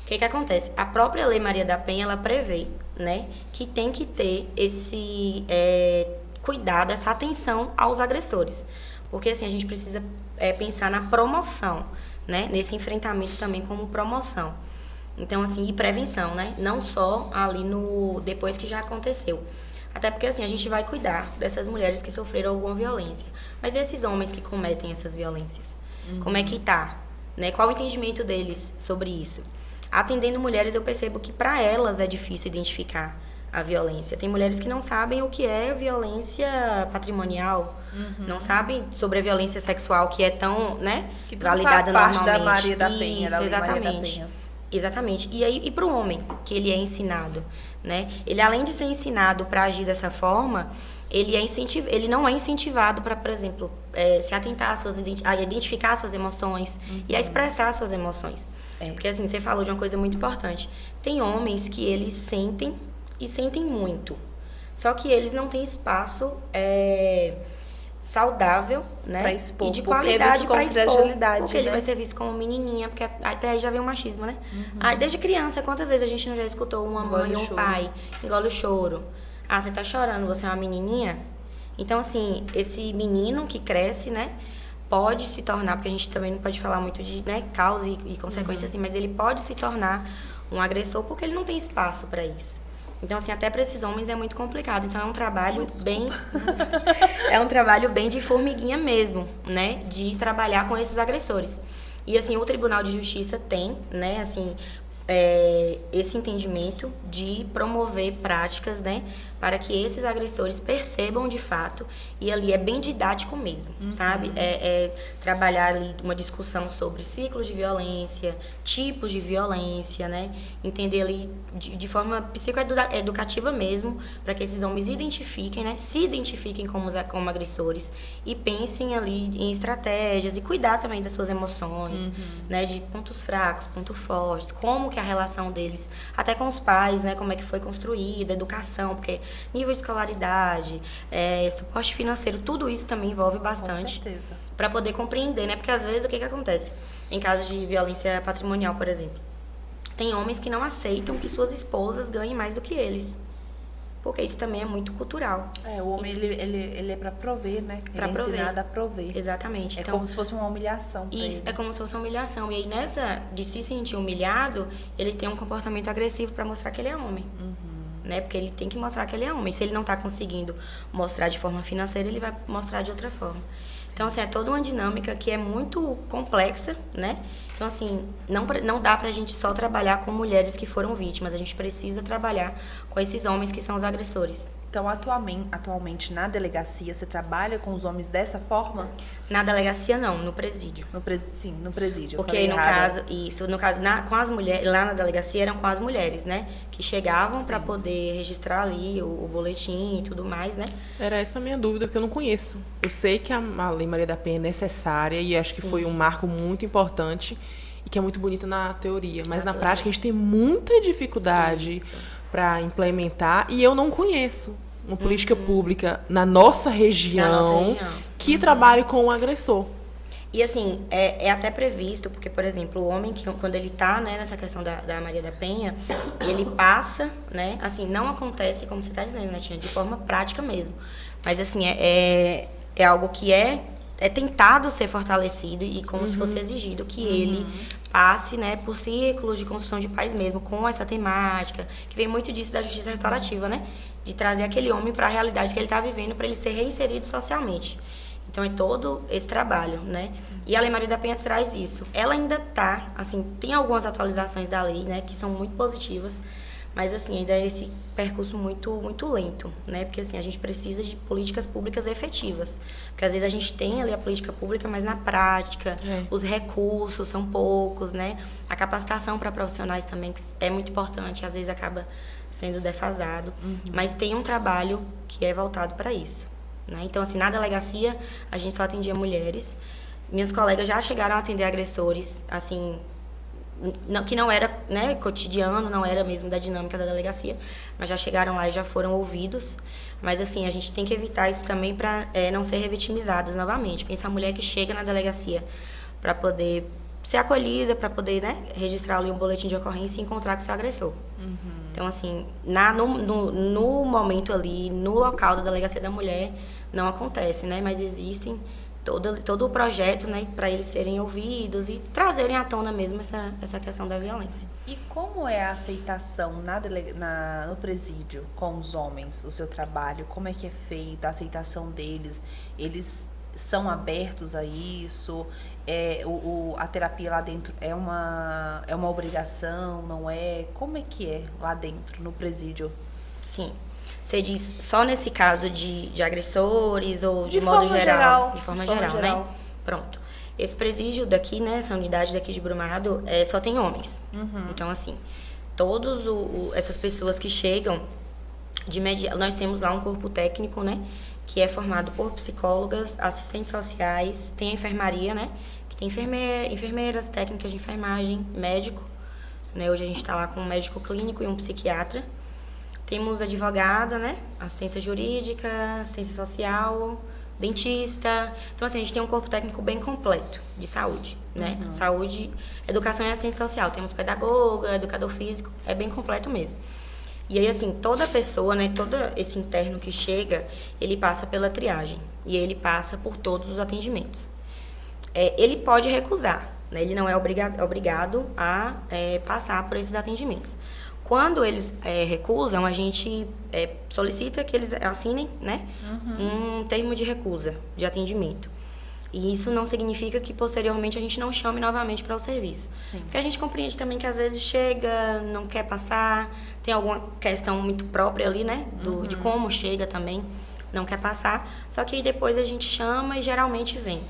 O que acontece? A própria Lei Maria da Penha, ela prevê, né, que tem que ter esse cuidado, essa atenção aos agressores. Porque, assim, a gente precisa pensar na promoção, né, nesse enfrentamento também como promoção. Então, assim, e prevenção, né? Não só ali depois que já aconteceu. Até porque, assim, a gente vai cuidar dessas mulheres que sofreram alguma violência. Mas e esses homens que cometem essas violências? Como é que tá? Né? Qual o entendimento deles sobre isso? Atendendo mulheres, eu percebo que para elas é difícil identificar a violência. Tem mulheres que não sabem o que é violência patrimonial, não sabem sobre a violência sexual, que é tão, né, que validada faz parte normalmente. da Maria da Penha, isso, da Lei Maria da exatamente. Penha. Exatamente. E aí, para o homem, que ele é ensinado, né? Ele, além de ser ensinado para agir dessa forma, ele não é incentivado para, por exemplo, se atentar a identificar suas emoções e a expressar suas emoções. Porque, assim, você falou de uma coisa muito importante. Tem homens que eles sentem e sentem muito. Só que eles não têm espaço saudável, né? Pra expor, e de porque qualidade para visto expor. como fragilidade, Porque ele né? vai ser visto como menininha, porque até aí já vem o machismo, né? Aí, desde criança, quantas vezes a gente não já escutou uma mãe Engole ou o um choro. pai, engole o choro. Ah, você tá chorando, você é uma menininha? Então, assim, esse menino que cresce, né? Pode se tornar, porque a gente também não pode falar muito de, né, causa e consequência, assim, mas ele pode se tornar um agressor porque ele não tem espaço para isso. Então, assim, até para esses homens é muito complicado. Então, é um trabalho é um trabalho bem de formiguinha mesmo, né? De trabalhar com esses agressores. E, assim, o Tribunal de Justiça tem, né, assim, esse entendimento de promover práticas, né, para que esses agressores percebam de fato, e ali é bem didático mesmo, sabe? Trabalhar ali uma discussão sobre ciclos de violência, tipos de violência, né? Entender ali de forma psicoeducativa mesmo, para que esses homens identifiquem, né, se identifiquem como agressores e pensem ali em estratégias e cuidar também das suas emoções, né, de pontos fracos, pontos fortes, como que a relação deles, até com os pais, né, como é que foi construída, educação, porque nível de escolaridade, suporte financeiro, tudo isso também envolve bastante para poder compreender, né, porque às vezes o que acontece em casos de violência patrimonial, por exemplo, tem homens que não aceitam que suas esposas ganhem mais do que eles. Porque isso também é muito cultural. O homem, ele é para prover, né? Pra ele é prover. ensinado a prover. Exatamente. É Então, como se fosse uma humilhação pra isso, ele. é como se fosse uma humilhação. E aí, nessa de se sentir humilhado, ele tem um comportamento agressivo para mostrar que ele é homem. Né? Porque ele tem que mostrar que ele é homem. Se ele não está conseguindo mostrar de forma financeira, ele vai mostrar de outra forma. Então, assim, é toda uma dinâmica que é muito complexa, né? Então, assim, não dá pra gente só trabalhar com mulheres que foram vítimas. A gente precisa trabalhar com esses homens que são os agressores. Então, atualmente na delegacia, você trabalha com os homens dessa forma? Na delegacia não, no presídio. Sim, no presídio. Porque aí, no caso, com as mulheres, lá na delegacia eram com as mulheres, né? Que chegavam para poder registrar ali o boletim e tudo mais, né? Era essa a minha dúvida, porque eu não conheço. Eu sei que a Lei Maria da Penha é necessária e acho que foi um marco muito importante e que é muito bonita na teoria. Mas na prática a gente tem muita dificuldade para implementar e eu não conheço uma política pública na nossa região que trabalhe com o agressor. E assim, é até previsto, porque, por exemplo, o homem, quando ele tá, né, nessa questão da Maria da Penha, ele passa, né, assim, não acontece, como você tá dizendo, né, Tia, de forma prática mesmo. Mas, assim, é algo que é tentado ser fortalecido e como se fosse exigido que ele passe, né, por círculos de construção de paz mesmo, com essa temática, que vem muito disso da justiça restaurativa, né, de trazer aquele homem para a realidade que ele está vivendo, para ele ser reinserido socialmente. Então, é todo esse trabalho, né? E a Lei Maria da Penha traz isso. Ela ainda tá, assim, tem algumas atualizações da lei, né, que são muito positivas, mas, assim, ainda é esse percurso muito, muito lento, né? Porque, assim, a gente precisa de políticas públicas efetivas. Porque, às vezes, a gente tem ali a política pública, mas na prática, os recursos são poucos, né? A capacitação para profissionais também, que é muito importante, às vezes acaba sendo defasado. Mas tem um trabalho que é voltado para isso, né? Então, assim, na delegacia, a gente só atendia mulheres. Minhas colegas já chegaram a atender agressores, assim, que não era, né, cotidiano, não era mesmo da dinâmica da delegacia, mas já chegaram lá e já foram ouvidos. Mas, assim, a gente tem que evitar isso também para não ser revitimizadas novamente. Pensa a mulher que chega na delegacia para poder ser acolhida, para poder, né, registrar ali um boletim de ocorrência e encontrar com seu agressor. Então, assim, no momento ali, no local da delegacia da mulher, não acontece, né? Mas existem todo o projeto, né, para eles serem ouvidos e trazerem à tona mesmo essa questão da violência. E como é a aceitação no presídio com os homens, o seu trabalho? Como é que é feita a aceitação deles? Eles são abertos a isso? A terapia lá dentro é uma obrigação, não é? Como é que é lá dentro, no presídio? Sim. Você diz só nesse caso de agressores ou de modo geral? De forma geral, né? Pronto. Esse presídio daqui, né, essa unidade daqui de Brumado, só tem homens. Então, assim, todas essas pessoas que chegam, nós temos lá um corpo técnico, né, que é formado por psicólogas, assistentes sociais, tem a enfermaria, né, que tem enfermeiras, técnicas de enfermagem, médico, né, hoje a gente está lá com um médico clínico e um psiquiatra. Temos advogada, né, assistência jurídica, assistência social, dentista. Então, assim, a gente tem um corpo técnico bem completo de saúde, né, saúde, educação e assistência social. Temos pedagoga, educador físico, é bem completo mesmo. E aí, assim, toda pessoa, né, todo esse interno que chega, ele passa pela triagem. E ele passa por todos os atendimentos. Ele pode recusar, né, ele não é obrigado a passar por esses atendimentos. Quando eles recusam, a gente solicita que eles assinem, né, um termo de recusa de atendimento. E isso não significa que posteriormente a gente não chame novamente para o serviço. Sim. Porque a gente compreende também que às vezes chega, não quer passar, tem alguma questão muito própria ali, né, de como chega também, não quer passar. Só que depois a gente chama e geralmente vem,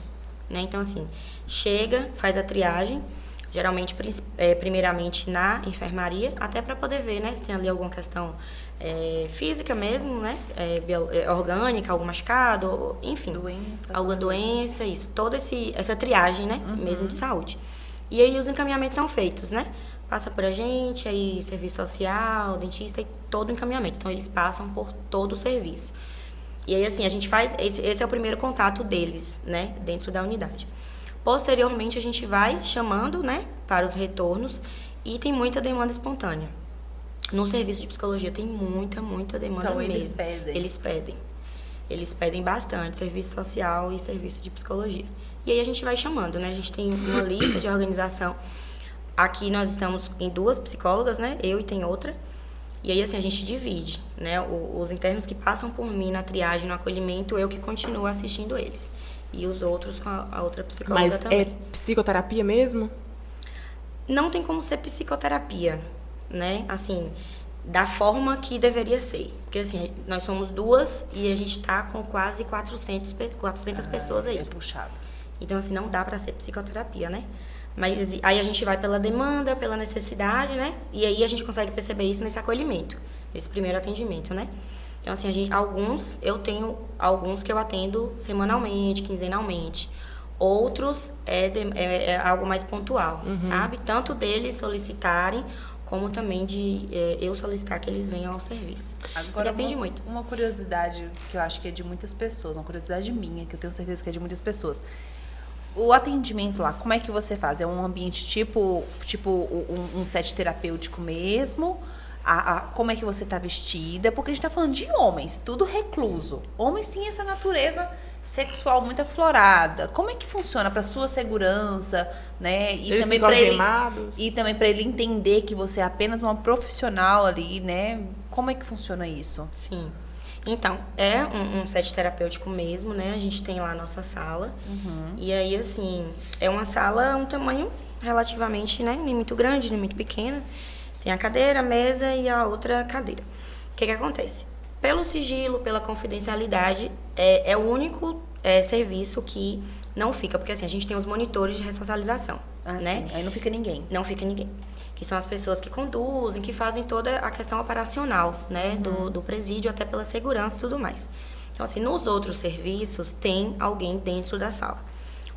né? Então, assim, chega, faz a triagem, geralmente, primeiramente na enfermaria, até para poder ver, né, se tem ali alguma questão física mesmo, né, orgânica, algum machucado, enfim. Alguma doença, isso. Toda essa triagem, né, mesmo de saúde. E aí os encaminhamentos são feitos, né? Passa por a gente, aí serviço social, dentista e todo o encaminhamento. Então, eles passam por todo o serviço. E aí, assim, a gente faz... Esse é o primeiro contato deles, né, dentro da unidade. Posteriormente, a gente vai chamando, né, para os retornos e tem muita demanda espontânea. No serviço de psicologia tem muita demanda então, mesmo. Eles pedem bastante, serviço social e serviço de psicologia. E aí a gente vai chamando, né? A gente tem uma lista de organização. Aqui nós estamos em 2 psicólogas, né? Eu e tem outra. E aí, assim, a gente divide, né? Os internos que passam por mim na triagem, no acolhimento, eu que continuo assistindo eles. E os outros com a outra psicóloga Mas também. é psicoterapia mesmo? Não tem como ser psicoterapia, né? Assim, da forma que deveria ser. Porque assim, nós somos 2 e a gente tá com quase 400 pessoas aí. É puxado. Então assim, não dá para ser psicoterapia, né? Mas aí a gente vai pela demanda, pela necessidade, né? E aí a gente consegue perceber isso nesse acolhimento, nesse primeiro atendimento, né? Então assim, eu tenho alguns que eu atendo semanalmente, quinzenalmente. Outros é algo mais pontual, sabe? Tanto deles solicitarem, como também de eu solicitar que eles venham ao serviço. Agora, depende muito. Uma curiosidade que eu acho que é de muitas pessoas, uma curiosidade minha, que eu tenho certeza que é de muitas pessoas. O atendimento lá, como é que você faz? É um ambiente tipo um set terapêutico mesmo? Como é que você tá vestida? Porque a gente tá falando de homens, tudo recluso. Homens têm essa natureza sexual muito aflorada. Como é que funciona para sua segurança, né? E Eles também ficam para ele algemados? e também para ele entender que você é apenas uma profissional ali, né? Como é que funciona isso? Sim. Então, é um set terapêutico mesmo, né? A gente tem lá a nossa sala. E aí, assim, é uma sala, um tamanho relativamente, né? Nem muito grande, nem muito pequena. Tem a cadeira, a mesa e a outra cadeira. O que acontece? Pelo sigilo, pela confidencialidade, é o único serviço que não fica. Porque, assim, a gente tem os monitores de ressocialização, né? Sim. Aí não fica ninguém. Não fica ninguém. Que são as pessoas que conduzem, que fazem toda a questão operacional, né, do presídio, até pela segurança e tudo mais. Então, assim, nos outros serviços, tem alguém dentro da sala.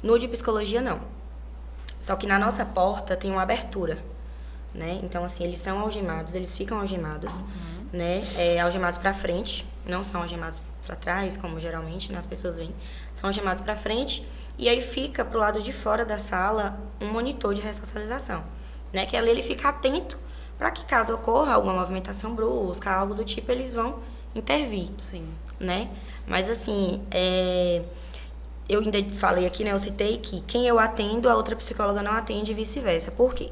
No de psicologia, não. Só que na nossa porta tem uma abertura, né? Então, assim, eles são algemados, eles ficam algemados, né? Algemados para frente, não são algemados para trás, como geralmente, né, as pessoas veem. São algemados para frente e aí fica pro lado de fora da sala um monitor de ressocialização. Né, que ali ele fica atento para que caso ocorra alguma movimentação brusca, algo do tipo, eles vão intervir. Sim. Né? Mas assim, eu ainda falei aqui, né, eu citei que quem eu atendo, a outra psicóloga não atende e vice-versa. Por quê?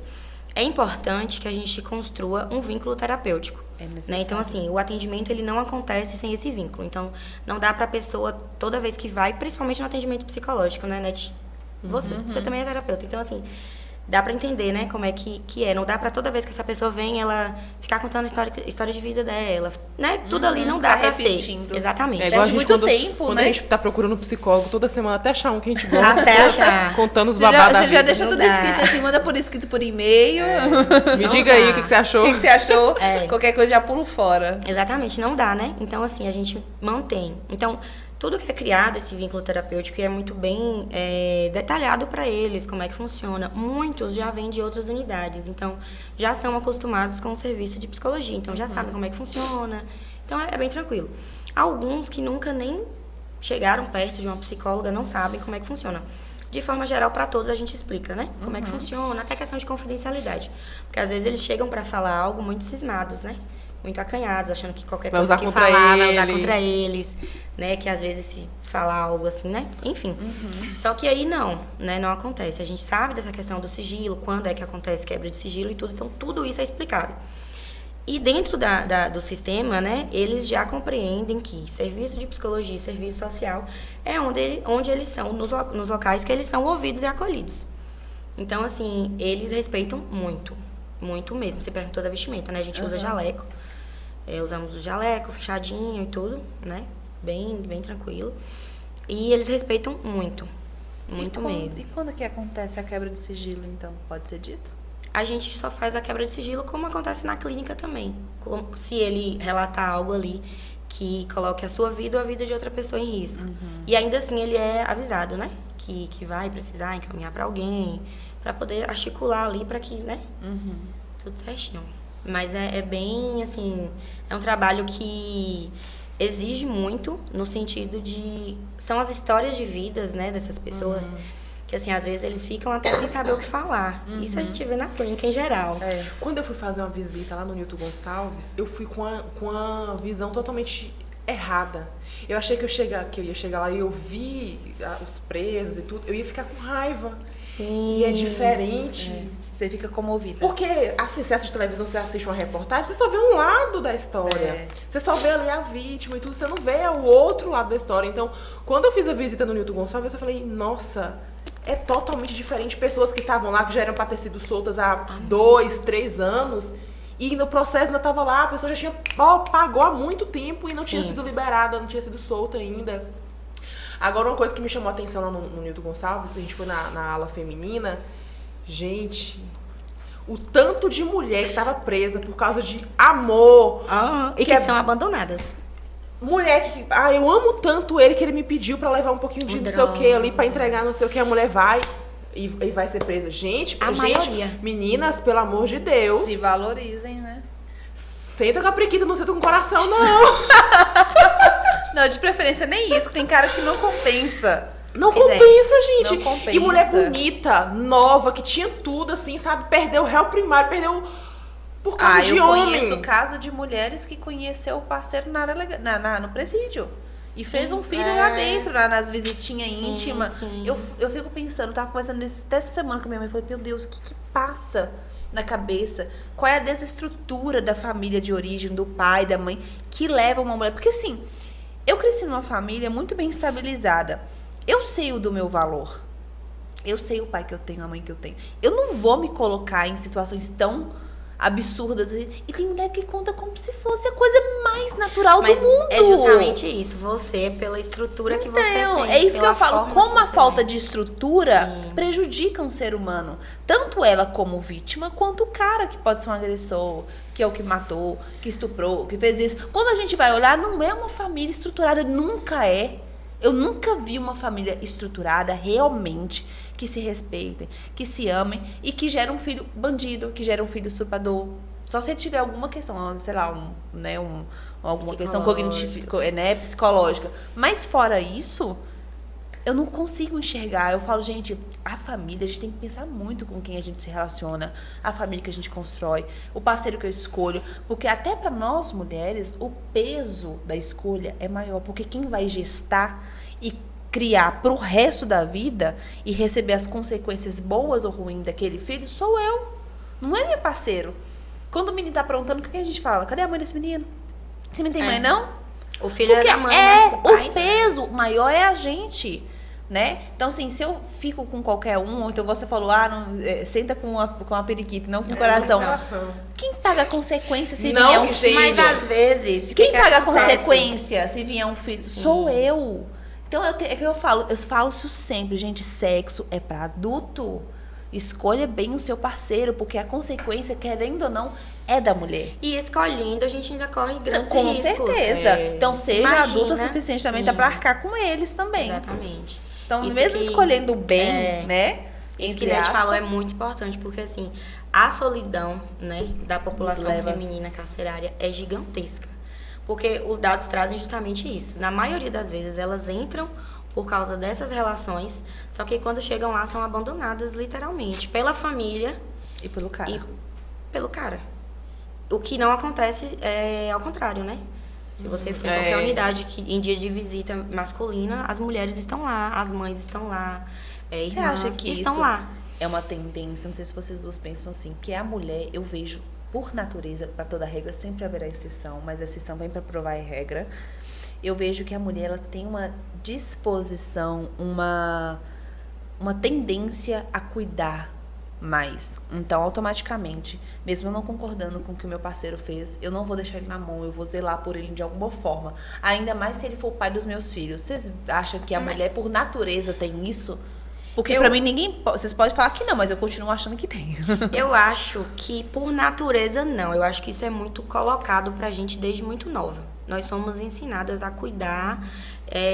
É importante que a gente construa um vínculo terapêutico. É necessário. Né? Então, assim, o atendimento ele não acontece sem esse vínculo. Então, não dá para a pessoa, toda vez que vai, principalmente no atendimento psicológico, né, Net? Você também é terapeuta. Então, assim, dá pra entender, né, como é que é. Não dá pra toda vez que essa pessoa vem, ela ficar contando história de vida dela, né? Tudo ali não dá pra repetindo. ser. Exatamente. É igual a Perde gente muito tempo, quando né? a gente tá procurando um psicólogo toda semana, até achar um que a gente gosta. Até achar. Contando os Você já, babados da você já vida. deixa não tudo dá. escrito assim, manda por escrito por e-mail. Me Não diga aí dá. o que você achou. O que você achou? É. Qualquer coisa já pulo fora. Exatamente, não dá, né? Então, assim, a gente mantém. Então, tudo que é criado, esse vínculo terapêutico, é muito bem detalhado para eles, como é que funciona. Muitos já vêm de outras unidades, então já são acostumados com o serviço de psicologia, então já sabem como é que funciona. Então, é bem tranquilo. Alguns que nunca nem chegaram perto de uma psicóloga não sabem como é que funciona. De forma geral, para todos a gente explica, né? Como é que funciona, até questão de confidencialidade. Porque às vezes eles chegam para falar algo muito cismados, né? Muito acanhados, achando que qualquer Vai coisa usar que contra falar vai usar ele. contra eles, né? Que às vezes se falar algo assim, né? Enfim. Só que aí não, né? Não acontece. A gente sabe dessa questão do sigilo, quando é que acontece quebra de sigilo e tudo. Então, tudo isso é explicado. E dentro do sistema, né? Eles já compreendem que serviço de psicologia e serviço social é onde eles são, nos locais que eles são ouvidos e acolhidos. Então, assim, eles respeitam muito. Muito mesmo. Você perguntou da vestimenta, né? A gente usa jaleco. Usamos o jaleco, fechadinho e tudo, né? Bem tranquilo. E eles respeitam muito. Muito mesmo. E quando que acontece a quebra de sigilo, então? Pode ser dito? A gente só faz a quebra de sigilo como acontece na clínica também. Se ele relatar algo ali que coloque a sua vida ou a vida de outra pessoa em risco. E ainda assim ele é avisado, né? Que vai precisar encaminhar para alguém, para poder articular ali para que, né? Tudo certinho. Mas é bem, assim, é um trabalho que exige muito no sentido de... São as histórias de vidas, né, dessas pessoas que, assim, às vezes eles ficam até sem saber o que falar. Isso a gente vê na clínica em geral. Quando eu fui fazer uma visita lá no Nilton Gonçalves, eu fui com a visão totalmente errada. Eu achei que eu ia chegar lá e eu vi os presos e tudo, eu ia ficar com raiva. Sim. E é diferente. Você fica comovida. Porque, assim, você assiste televisão, você assiste uma reportagem, você só vê um lado da história. Você só vê ali a vítima e tudo, você não vê o outro lado da história. Então, quando eu fiz a visita no Nilton Gonçalves, eu falei, nossa, é totalmente diferente. Pessoas que estavam lá, que já eram pra ter sido soltas há 2, 3 anos, E no processo ainda tava lá, a pessoa já tinha pagou há muito tempo e não tinha Sim. sido liberada, não tinha sido solta ainda. Agora, uma coisa que me chamou a atenção lá no Nilton Gonçalves, a gente foi na ala feminina, gente, o tanto de mulher que tava presa por causa de amor. E que são abandonadas. Mulher que, eu amo tanto ele que ele me pediu pra levar um pouquinho de não sei o que ali, pra entregar não sei o que, a mulher vai e vai ser presa. Gente, maioria. meninas, pelo amor de Deus. Se valorizem, né? Senta com a prequita, não senta com o coração, não. Não, de preferência nem isso, que tem cara que não compensa. Não Pois é. compensa, gente. Não compensa. E mulher bonita, nova, que tinha tudo, assim, sabe? Perdeu o réu primário, perdeu por causa de eu homem. conheço o caso de mulheres que conheceu o parceiro no presídio. E fez um filho lá dentro, nas visitinhas Sim, íntimas. sim. Eu fico pensando, tava conversando nisso até essa semana com minha mãe. Falei, meu Deus, o que passa na cabeça? Qual é a desestrutura da família de origem, do pai, da mãe, que leva uma mulher? Porque assim, eu cresci numa família muito bem estabilizada. Eu sei o do meu valor. Eu sei o pai que eu tenho, a mãe que eu tenho. Eu não vou me colocar em situações tão absurdas. E tem mulher que conta como se fosse a coisa mais natural Mas do mundo. é justamente isso. Você, pela estrutura que você Então, tem. é isso que pela eu falo. forma Como que a você falta é. de estrutura Sim. prejudica um ser humano. Tanto ela como vítima, quanto o cara que pode ser um agressor, que é o que matou, que estuprou, que fez isso. Quando a gente vai olhar, não é uma família estruturada. Nunca é. Eu nunca vi uma família estruturada realmente, que se respeitem, que se amem e que gera um filho bandido, que gera um filho estuprador. Só se ele tiver alguma questão, sei lá, alguma questão cognitiva, né, psicológica. Mas fora isso, eu não consigo enxergar. Eu falo, gente, a família, a gente tem que pensar muito com quem a gente se relaciona, a família que a gente constrói, o parceiro que eu escolho, porque até para nós mulheres, o peso da escolha é maior, porque quem vai gestar e criar pro resto da vida e receber as consequências boas ou ruins daquele filho sou eu, não é meu parceiro. Quando o menino tá perguntando, o que a gente fala? Cadê a mãe desse menino? Esse menino tem mãe, não? O filho Porque é da mãe, né? pai, o peso maior é a gente, né? Então, assim, se eu fico com qualquer um, ou então você falou, senta com a periquita, não com o coração. Quem paga a consequência se Não, vier um gente. filho? Mas às vezes... Quem que paga a acontece? consequência se vier um filho? Sou eu. Então, é que eu falo isso sempre, gente, sexo é pra adulto. Escolha bem o seu parceiro, porque a consequência, querendo ou não, é da mulher. E escolhendo, a gente ainda corre grandes Com riscos. certeza. É. Então, seja Imagina, adulta o suficiente também sim. pra arcar com eles também. Exatamente. Então, Isso mesmo que- escolhendo bem, né? Isso que entre Nete aspas, falou é muito importante, porque assim, a solidão, né, da população Nos leva. feminina carcerária é gigantesca. Porque os dados trazem justamente isso. Na maioria das vezes, elas entram por causa dessas relações, só que quando chegam lá são abandonadas literalmente pela família E pelo cara. e pelo cara. O que não acontece é ao contrário, né? Se você for em qualquer unidade que em dia de visita masculina, as mulheres estão lá, as mães estão lá, Você irmãs acha que estão isso lá. é uma tendência? Não sei se vocês duas pensam assim, que a mulher, eu vejo, por natureza, para toda regra sempre haverá exceção, mas a exceção vem para provar a regra. Eu vejo que a mulher ela tem uma disposição, uma tendência a cuidar mais. Então, automaticamente, mesmo eu não concordando com o que o meu parceiro fez, eu não vou deixar ele na mão, eu vou zelar por ele de alguma forma. Ainda mais se ele for o pai dos meus filhos. Vocês acham que a mulher, por natureza, tem isso? Porque pra mim ninguém... Vocês podem falar que não, mas eu continuo achando que tem. Eu acho que por natureza não. Eu acho que isso é muito colocado pra gente desde muito nova. Nós somos ensinadas a cuidar,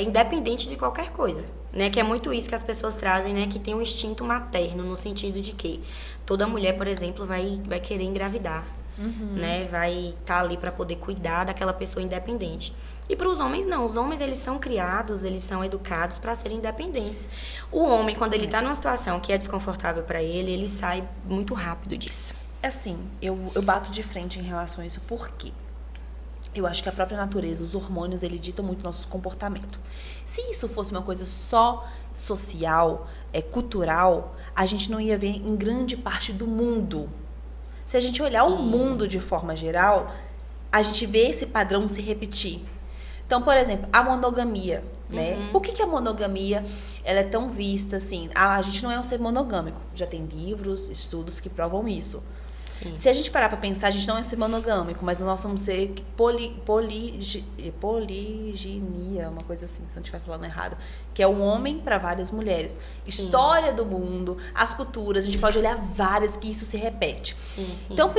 independente de qualquer coisa. Né? Que é muito isso que as pessoas trazem, né? Que tem um instinto materno, no sentido de que toda mulher, por exemplo, vai querer engravidar. Né? Vai estar ali pra poder cuidar daquela pessoa independente. E para os homens, não. Os homens, eles são criados, eles são educados para serem independentes. O homem, quando ele está numa situação que é desconfortável para ele sai muito rápido disso. Assim, eu bato de frente em relação a isso, por quê? Eu acho que a própria natureza, os hormônios, ele ditam muito nosso comportamento. Se isso fosse uma coisa só social, cultural, a gente não ia ver em grande parte do mundo. Se a gente olhar o mundo de forma geral, a gente vê esse padrão se repetir. Então, por exemplo, a monogamia, né? Por que a monogamia ela é tão vista assim? A gente não é um ser monogâmico. Já tem livros, estudos que provam isso. Sim. Se a gente parar pra pensar, a gente não é ser monogâmico, mas nós somos ser poliginia, uma coisa assim, se eu não estiver falando errado. Que é um homem para várias mulheres. História do mundo, as culturas, a gente pode olhar várias que isso se repete. Sim. Então,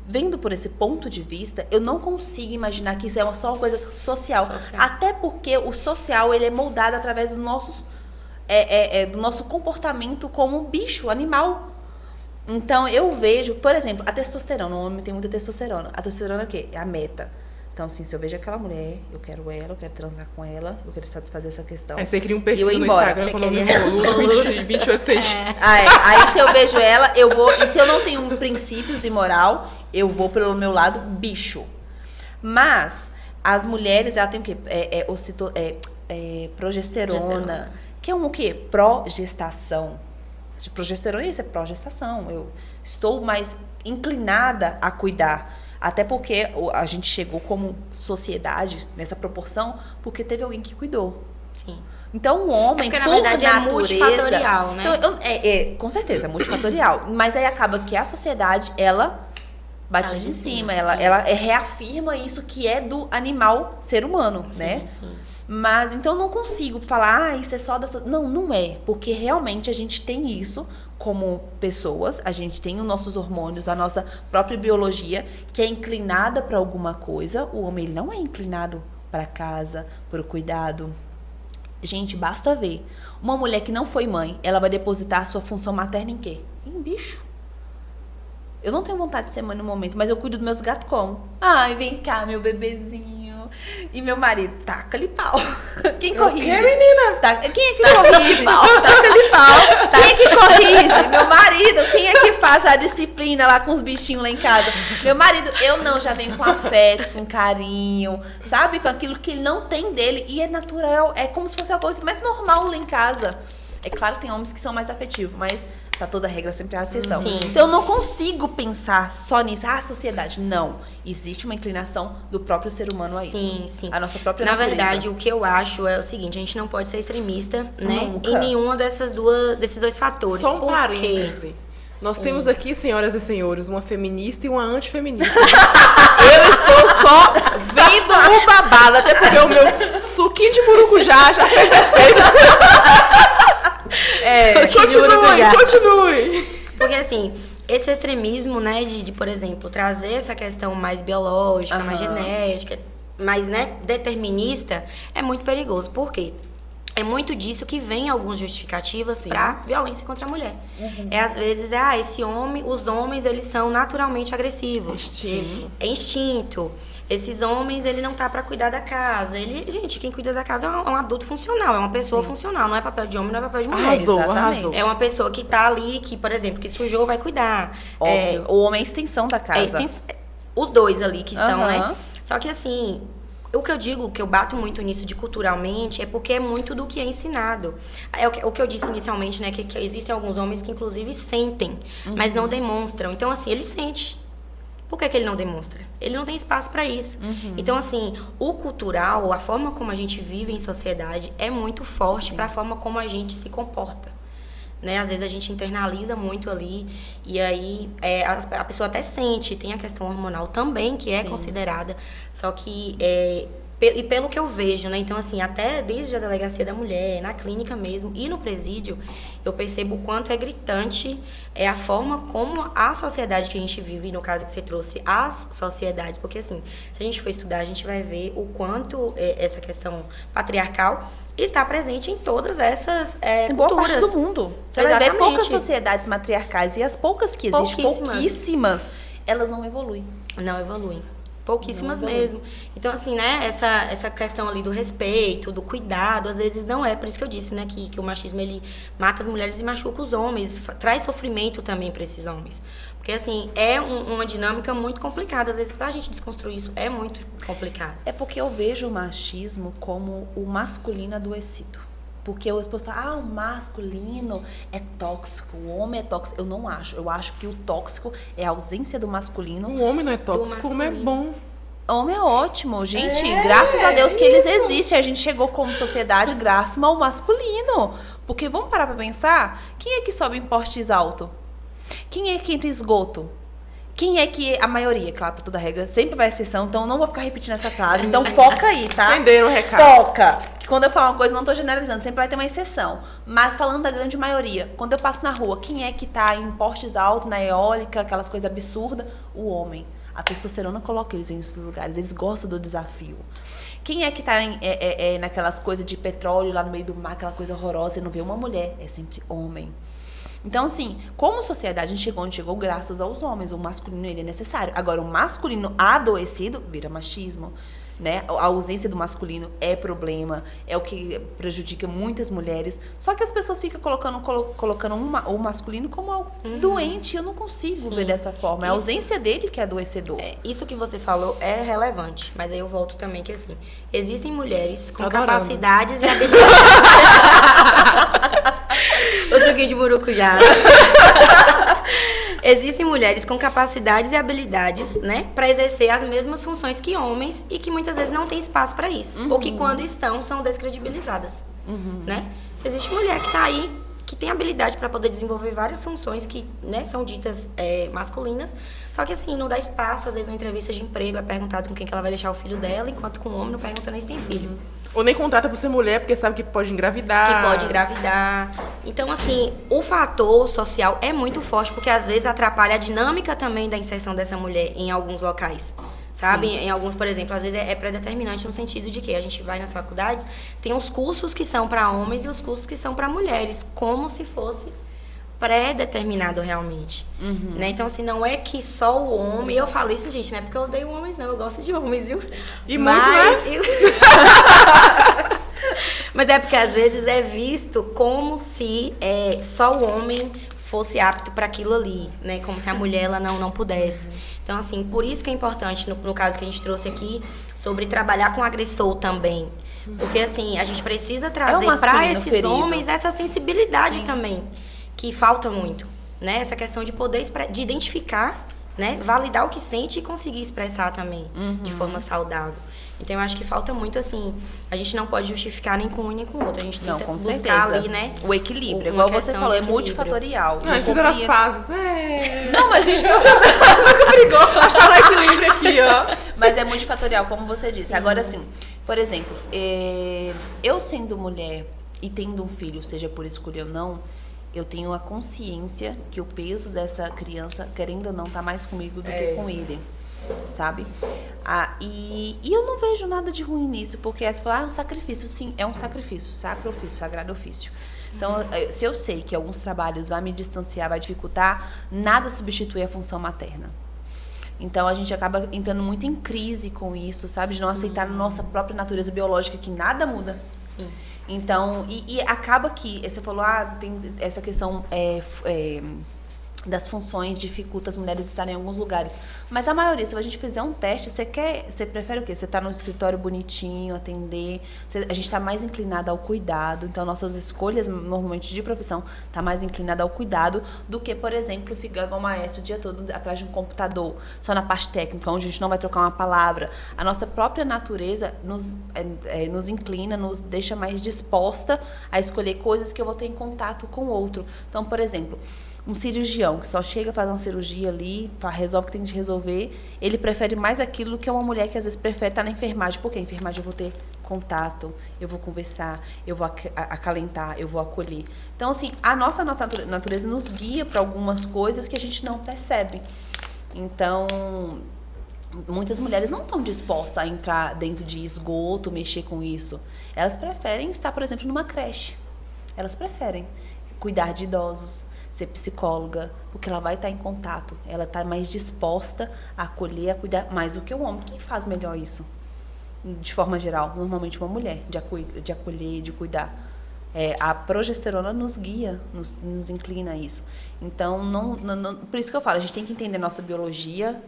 vendo por esse ponto de vista, eu não consigo imaginar que isso é só uma coisa social. Até porque o social, ele é moldado através dos nossos, do nosso comportamento como bicho, animal. Então, eu vejo, por exemplo, a testosterona. O homem tem muita testosterona. A testosterona é o quê? É a meta. Então, assim, se eu vejo aquela mulher, eu quero transar com ela, eu quero satisfazer essa questão. Aí você cria um perfil e eu no embora. Instagram com o nome Voludo 28 fez. Aí, se eu vejo ela, eu vou... E se eu não tenho princípios e moral, eu vou pelo meu lado bicho. Mas, as mulheres, ela tem o quê? Progesterona. Que é o quê? Progestação. De progesterona, isso é progestação. Eu estou mais inclinada a cuidar. Até porque a gente chegou como sociedade nessa proporção porque teve alguém que cuidou. Sim. Então, o homem, porque, por na verdade, natureza... é multifatorial, né? Então, com certeza, é multifatorial. Mas aí acaba que a sociedade, ela bate de cima. Ela reafirma isso que é do animal ser humano, né? Sim. Mas, então, eu não consigo falar, isso é só da... Não, não é. Porque realmente a gente tem isso como pessoas, a gente tem os nossos hormônios, a nossa própria biologia, que é inclinada para alguma coisa. O homem, ele não é inclinado para casa, para o cuidado. Gente, basta ver. Uma mulher que não foi mãe, ela vai depositar a sua função materna em quê? Em bicho. Eu não tenho vontade de ser mãe no momento, mas eu cuido dos meus gatos como? Ai, vem cá, meu bebezinho. E meu marido, taca-lhe pau. Quem corrige? O quê, menina? Quem é que corrige? Taca-lhe pau. Quem é que corrige? Meu marido. Quem é que faz a disciplina lá com os bichinhos lá em casa? Meu marido, eu não, já venho com afeto, com carinho, sabe? Com aquilo que ele não tem dele. E é natural, é como se fosse a coisa mais normal lá em casa. É claro que tem homens que são mais afetivos, mas pra toda regra sempre há exceção. Sim. Então eu não consigo pensar só nisso. Ah, sociedade. Não. Existe uma inclinação do próprio ser humano a isso. Sim. A nossa própria Na natureza. verdade, o que eu acho é o seguinte, a gente não pode ser extremista, né? Nunca. Em nenhuma desses dois fatores. Só um Por parêntese. Nós temos aqui, senhoras e senhores, uma feminista e uma antifeminista. Eu estou só vendo o babado, até porque o meu suquinho de murucujá já fez efeito. Continue. Porque assim, esse extremismo, né, de por exemplo, trazer essa questão mais biológica, mais genética, mais, né, determinista, é muito perigoso. Por quê? É muito disso que vem algumas justificativas para violência contra a mulher. Às vezes, os homens, eles são naturalmente agressivos. Instinto. É instinto. Esses homens, ele não tá para cuidar da casa. Gente, quem cuida da casa é um adulto funcional, é uma pessoa funcional. Não é papel de homem, não é papel de mulher. Arrasou. É uma pessoa que tá ali, que, por exemplo, que sujou, vai cuidar. Óbvio. O homem é a extensão da casa. Os dois ali que estão, né? Só que assim... O que eu digo, que eu bato muito nisso de culturalmente, é porque é muito do que é ensinado. É o que eu disse inicialmente, né? Que existem alguns homens que, inclusive, sentem, mas não demonstram. Então, assim, ele sente. Por que ele não demonstra? Ele não tem espaço para isso. Então, assim, o cultural, a forma como a gente vive em sociedade é muito forte para a forma como a gente se comporta. Né? Às vezes a gente internaliza muito ali e aí a pessoa até sente, tem a questão hormonal também, que é considerada, só que e pelo que eu vejo, né? Então assim, até desde a delegacia da mulher, na clínica mesmo e no presídio, eu percebo o quanto é gritante a forma como a sociedade que a gente vive, no caso que você trouxe, as sociedades, porque assim, se a gente for estudar, a gente vai ver o quanto essa questão patriarcal está presente em todas essas em boa culturas. parte do mundo. Você vai ver poucas sociedades matriarcais e as poucas que existem, pouquíssimas, elas não evoluem. Não evoluem. Pouquíssimas mesmo. Então, assim, né, essa questão ali do respeito, do cuidado, às vezes não é. Por isso que eu disse, né, que o machismo, ele mata as mulheres e machuca os homens. Traz sofrimento também para esses homens. Porque, assim, é uma dinâmica muito complicada. Às vezes, pra gente desconstruir isso, é muito complicado. É porque eu vejo o machismo como o masculino adoecido. Porque as pessoas falam, o masculino é tóxico, o homem é tóxico. Eu não acho. Eu acho que o tóxico é a ausência do masculino. O homem não é tóxico, o homem é bom. O homem é ótimo, gente. Graças a Deus que eles existem. A gente chegou como sociedade graças ao masculino. Porque vamos parar pra pensar, quem é que sobe em postes altos? Quem é que entra em esgoto? Quem é que a maioria, claro, por toda regra, sempre vai exceção, então eu não vou ficar repetindo essa frase. Então foca aí, tá? Entenderam o recado. Foca. Que quando eu falar uma coisa, eu não tô generalizando, sempre vai ter uma exceção. Mas falando da grande maioria, quando eu passo na rua, quem é que tá em postes altos, na eólica, aquelas coisas absurdas? O homem. A testosterona coloca eles nesses lugares, eles gostam do desafio. Quem é que tá naquelas coisas de petróleo lá no meio do mar, aquela coisa horrorosa, e não vê uma mulher? É sempre homem. Então, assim, como sociedade, a gente chegou onde chegou graças aos homens. O masculino, ele é necessário. Agora, o masculino adoecido vira machismo, né? A ausência do masculino é problema, é o que prejudica muitas mulheres. Só que as pessoas ficam colocando o masculino como algo doente. Eu não consigo ver dessa forma. É a ausência dele que é adoecedor. Isso que você falou é relevante, mas aí eu volto também que, assim, existem mulheres com Tô adorando. capacidades e habilidades. O suquinho de burucujá. Existem mulheres com capacidades e habilidades, né, para exercer as mesmas funções que homens e que muitas vezes não tem espaço para isso, ou que quando estão são descredibilizadas, né? Existe mulher que tá aí, que tem habilidade para poder desenvolver várias funções que, né, são ditas masculinas, só que assim, não dá espaço. Às vezes uma entrevista de emprego é perguntado com quem que ela vai deixar o filho dela, enquanto com o homem não pergunta nem se tem filho. Ou nem contrata por ser mulher, porque sabe que pode engravidar. Que pode engravidar. Então, assim, o fator social é muito forte, porque às vezes atrapalha a dinâmica também da inserção dessa mulher em alguns locais. Sabe? Em alguns, por exemplo, às vezes é predeterminante no sentido de que a gente vai nas faculdades, tem os cursos que são para homens e os cursos que são para mulheres, como se fosse pré-determinado realmente, né? Então, assim, não é que só o homem... Eu falo isso, gente, não é porque eu odeio homens, não. Eu gosto de homens, viu? E muito, né? Mas é porque, às vezes, é visto como se só o homem fosse apto para aquilo ali, né? Como se a mulher ela não pudesse. Então, assim, por isso que é importante, no caso que a gente trouxe aqui, sobre trabalhar com o agressor também. Porque, assim, a gente precisa trazer para esses ferido. homens essa sensibilidade também, que falta muito, né? Essa questão de poder, de identificar, né? Validar o que sente e conseguir expressar também, de forma saudável. Então, eu acho que falta muito, assim, a gente não pode justificar nem com um nem com o outro. A gente tem que buscar ali, né? O equilíbrio, igual você falou, é multifatorial. Não, e fizeram as fases. Não, mas a gente nunca brigou. Acharam equilíbrio aqui, ó. Mas é multifatorial, como você disse. Sim. Agora, assim, por exemplo, eu sendo mulher e tendo um filho, seja por escolha ou não, eu tenho a consciência que o peso dessa criança, querendo ou não, tá mais comigo do que com ele, sabe? E eu não vejo nada de ruim nisso, porque você fala, é um sacrifício. Sim, é um sacrifício, sacro ofício, sagrado ofício. Então, se eu sei que alguns trabalhos vai me distanciar, vai dificultar, nada substitui a função materna. Então, a gente acaba entrando muito em crise com isso, sabe? De não aceitar a nossa própria natureza biológica, que nada muda. Sim. Então, e acaba que, você falou, tem essa questão das funções, dificulta as mulheres estarem em alguns lugares. Mas a maioria, se a gente fizer um teste, você prefere o quê? Você tá no escritório bonitinho, atender, a gente tá mais inclinada ao cuidado, então nossas escolhas, normalmente de profissão, tá mais inclinada ao cuidado do que, por exemplo, ficar igual maestro o dia todo atrás de um computador, só na parte técnica, onde a gente não vai trocar uma palavra. A nossa própria natureza nos inclina, nos deixa mais disposta a escolher coisas que eu vou ter em contato com o outro. Então, por exemplo, um cirurgião que só chega a fazer uma cirurgia ali, resolve o que tem de resolver, ele prefere mais aquilo do que uma mulher que às vezes prefere estar na enfermagem. Porque a enfermagem eu vou ter contato, eu vou conversar, eu vou acalentar, eu vou acolher. Então, assim, a nossa natureza nos guia para algumas coisas que a gente não percebe. Então, muitas mulheres não estão dispostas a entrar dentro de esgoto, mexer com isso. Elas preferem estar, por exemplo, numa creche. Elas preferem cuidar de idosos, ser psicóloga, porque ela vai estar em contato, ela está mais disposta a acolher, a cuidar mais do que o homem. Quem faz melhor isso? De forma geral, normalmente uma mulher, de acolher, de cuidar. A progesterona nos guia, nos inclina a isso. Então, por isso que eu falo, a gente tem que entender nossa biologia.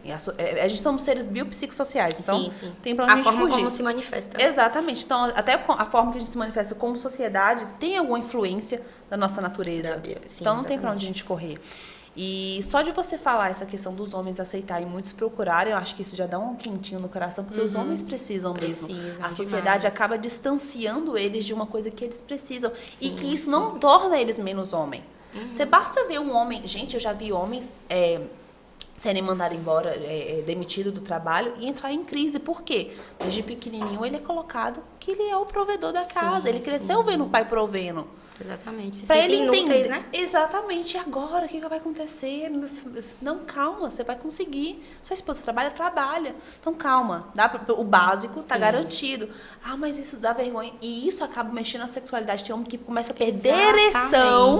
A gente somos seres biopsicossociais, então sim. tem pra onde a gente forma fugir. como se manifesta. Exatamente. Então, até a forma que a gente se manifesta como sociedade tem alguma influência da nossa natureza. Sim, então, não tem pra onde a gente correr. E só de você falar essa questão dos homens aceitarem e muitos procurarem, eu acho que isso já dá um quentinho no coração, porque os homens precisam mesmo. A sociedade demais. acaba distanciando eles de uma coisa que eles precisam. Sim, e que isso não torna eles menos homem. Você basta ver um homem... Gente, eu já vi homens serem mandados embora, demitido do trabalho e entrar em crise. Por quê? Desde pequenininho ele é colocado que ele é o provedor da casa. Ele cresceu vendo o pai provendo. Exatamente. Se Pra ele sentem inúteis, entender, né? exatamente, e agora, o que vai acontecer? Não, calma, você vai conseguir. Sua esposa trabalha. Então, calma, o básico tá garantido. Ah, mas isso dá vergonha. E isso acaba mexendo na sexualidade. Tem homem que começa a perder ereção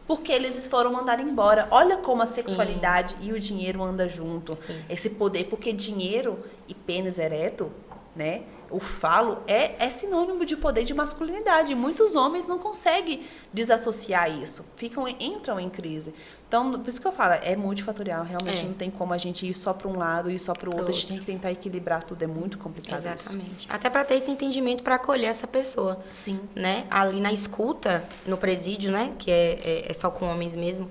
porque eles foram mandados embora. Olha como a sexualidade e o dinheiro andam junto. Sim. Esse poder, porque dinheiro e pênis ereto, né? O falo é sinônimo de poder, de masculinidade. Muitos homens não conseguem desassociar isso. Entram em crise. Então, por isso que eu falo, é multifatorial. Realmente não tem como a gente ir só para um lado e só para o outro. A gente tem que tentar equilibrar tudo. É muito complicado Exatamente. isso. Até para ter esse entendimento para acolher essa pessoa. Sim. Né? Ali na escuta, no presídio, né? Que é só com homens mesmo.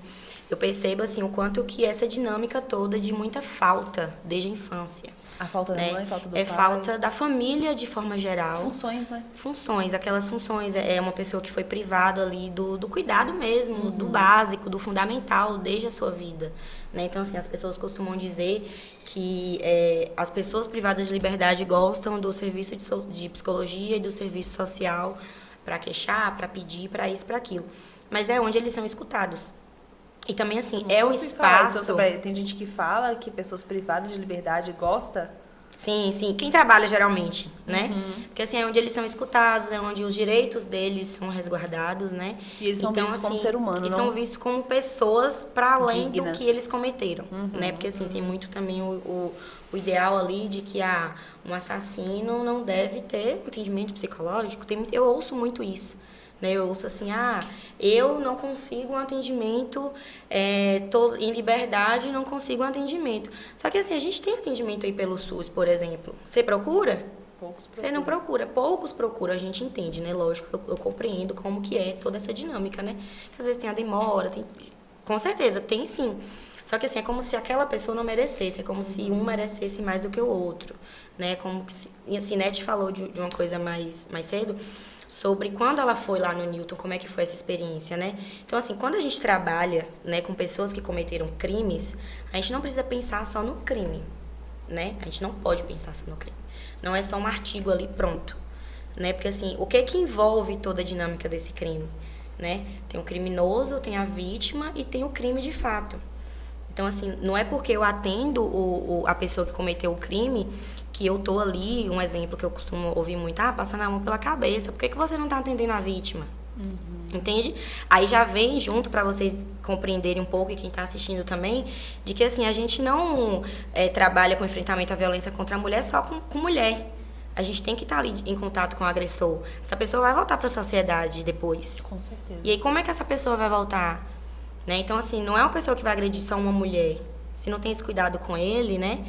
Eu percebo, assim, o quanto que essa dinâmica toda de muita falta desde a infância. A falta da né? mãe, falta do pai. Falta da família de forma geral. Funções, né? Funções, aquelas funções. É uma pessoa que foi privada ali do cuidado mesmo, do básico, do fundamental, desde a sua vida. Né? Então, assim, as pessoas costumam dizer que as pessoas privadas de liberdade gostam do serviço de psicologia e do serviço social para queixar, para pedir, para isso, para aquilo. Mas é onde eles são escutados. E também, assim, é o espaço... Tem gente que fala que pessoas privadas de liberdade gostam. Sim, sim. Quem trabalha, geralmente, né? Porque, assim, é onde eles são escutados, é onde os direitos deles são resguardados, né? E eles são vistos como ser humano, e não? são vistos como pessoas para além dignas. do que eles cometeram, né? Porque, assim, tem muito também o ideal ali de que um assassino não deve ter atendimento psicológico. Eu ouço muito isso. Eu ouço assim, eu não consigo um atendimento, em liberdade, não consigo um atendimento. Só que assim, a gente tem atendimento aí pelo SUS, por exemplo. Você procura? Poucos procuram. Você não procura, poucos procuram, a gente entende, né? Lógico, eu compreendo como que é toda essa dinâmica, né? Que às vezes tem a demora, com certeza, tem sim. Só que assim, é como se aquela pessoa não merecesse, é como se um merecesse mais do que o outro, né? Como que e assim, Nete falou de uma coisa mais cedo, sobre quando ela foi lá no Newton, como é que foi essa experiência, né? Então, assim, quando a gente trabalha, né, com pessoas que cometeram crimes, a gente não precisa pensar só no crime, né? A gente não pode pensar só no crime. Não é só um artigo ali pronto, né? Porque, assim, o que é que envolve toda a dinâmica desse crime, né? Tem o criminoso, tem a vítima e tem o crime de fato. Então, assim, não é porque eu atendo a pessoa que cometeu o crime que eu tô ali, um exemplo que eu costumo ouvir muito, passando a mão pela cabeça, por que você não tá atendendo a vítima? Entende? Aí já vem junto para vocês compreenderem um pouco, e quem tá assistindo também, de que assim, a gente não trabalha com enfrentamento à violência contra a mulher só com mulher. A gente tem que estar ali em contato com o agressor. Essa pessoa vai voltar para a sociedade depois. Com certeza. E aí, como é que essa pessoa vai voltar? Né? Então, assim, não é uma pessoa que vai agredir só uma mulher. Se não tem esse cuidado com ele, né?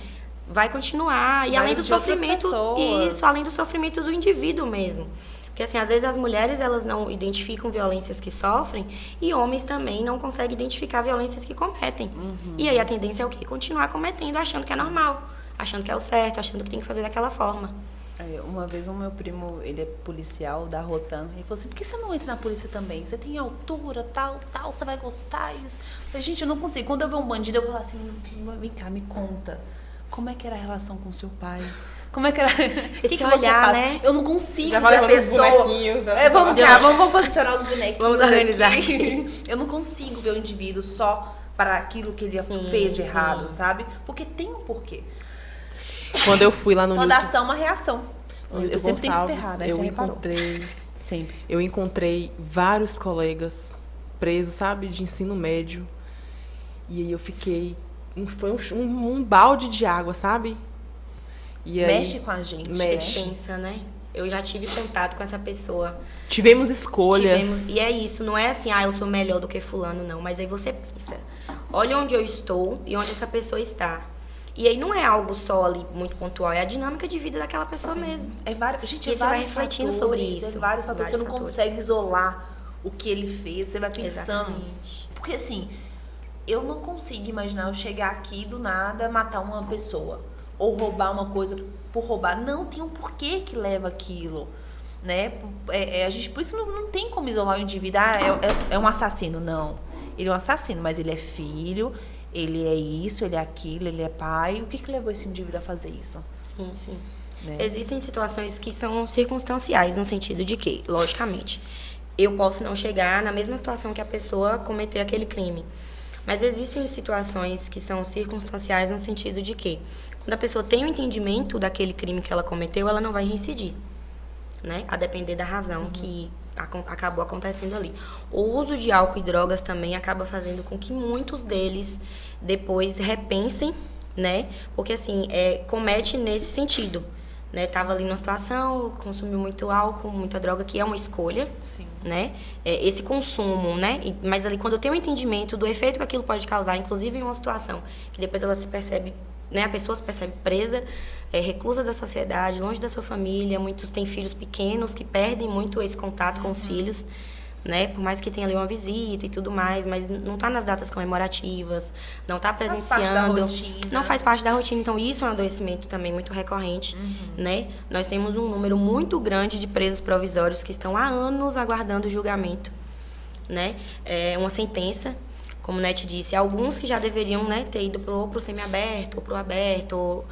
Vai continuar. E além do sofrimento, além do sofrimento do indivíduo mesmo. Porque, assim, às vezes as mulheres, elas não identificam violências que sofrem e homens também não conseguem identificar violências que cometem. E aí a tendência é o quê? Continuar cometendo, achando que é normal, achando que é o certo, achando que tem que fazer daquela forma. Uma vez o meu primo, ele é policial da Rotan, ele falou assim, por que você não entra na polícia também? Você tem altura, tal, você vai gostar. Eu falei, gente, eu não consigo. Quando eu ver um bandido, eu falo assim, vem cá, me conta. Como é que era a relação com seu pai? Como é que era? Esse que olhar, você faz? né? Eu não consigo Já ver a falei pessoa. bonequinhos. Vamos posicionar os bonequinhos. Vamos organizar aqui. Eu não consigo ver o indivíduo só para aquilo que ele fez de errado, sabe? Porque tem um porquê. Quando eu fui lá no Toda Newton, ação é uma reação. Eu sempre tenho que Gonçalves, esperar, né? Você reparou. Sempre. Eu encontrei vários colegas presos, sabe, de ensino médio. E aí eu fiquei... Foi um balde de água, sabe? E aí, mexe com a gente, mexe. Pensa, né? Eu já tive contato com essa pessoa. Tivemos escolhas. E é isso, não é assim, eu sou melhor do que fulano, não. Mas aí você pensa, olha onde eu estou e onde essa pessoa está. E aí não é algo só ali muito pontual, é a dinâmica de vida daquela pessoa mesmo. Gente, e você vai refletindo sobre isso. Vários fatores. Você não consegue isolar o que ele fez, você vai pensando. Exatamente. Porque assim, eu não consigo imaginar eu chegar aqui do nada, matar uma pessoa. Ou roubar uma coisa por roubar. Não, tem um porquê que leva aquilo. Né? A gente, por isso não tem como isolar o indivíduo. É um assassino. Não. Ele é um assassino, mas ele é filho. ele é isso, ele é aquilo, ele é pai. O que levou esse indivíduo a fazer isso? Sim, sim. Né? Existem situações que são circunstanciais, no sentido de que, logicamente, eu posso não chegar na mesma situação que a pessoa cometer aquele crime. Mas existem situações que são circunstanciais no sentido de que, quando a pessoa tem o entendimento daquele crime que ela cometeu, ela não vai reincidir, né? A depender da razão que acabou acontecendo ali. O uso de álcool e drogas também acaba fazendo com que muitos deles depois repensem, né? Porque, assim, comete nesse sentido. Né, tava ali numa situação, consumiu muito álcool, muita droga, que é uma escolha, Sim. né? Esse consumo, né? Mas ali quando eu tenho o entendimento do efeito que aquilo pode causar, inclusive em uma situação que depois ela se percebe, né? A pessoa se percebe presa, reclusa da sociedade, longe da sua família. Muitos têm filhos pequenos que perdem muito esse contato com os filhos, né? Por mais que tenha ali uma visita e tudo mais, mas não está nas datas comemorativas, não está presenciando. Faz parte da rotina. Não faz parte da rotina. Então, isso é um adoecimento também muito recorrente, né? Nós temos um número muito grande de presos provisórios que estão há anos aguardando o julgamento, né? Uma sentença, como o Net disse, alguns que já deveriam, né, ter ido pro semiaberto, ou pro aberto, ou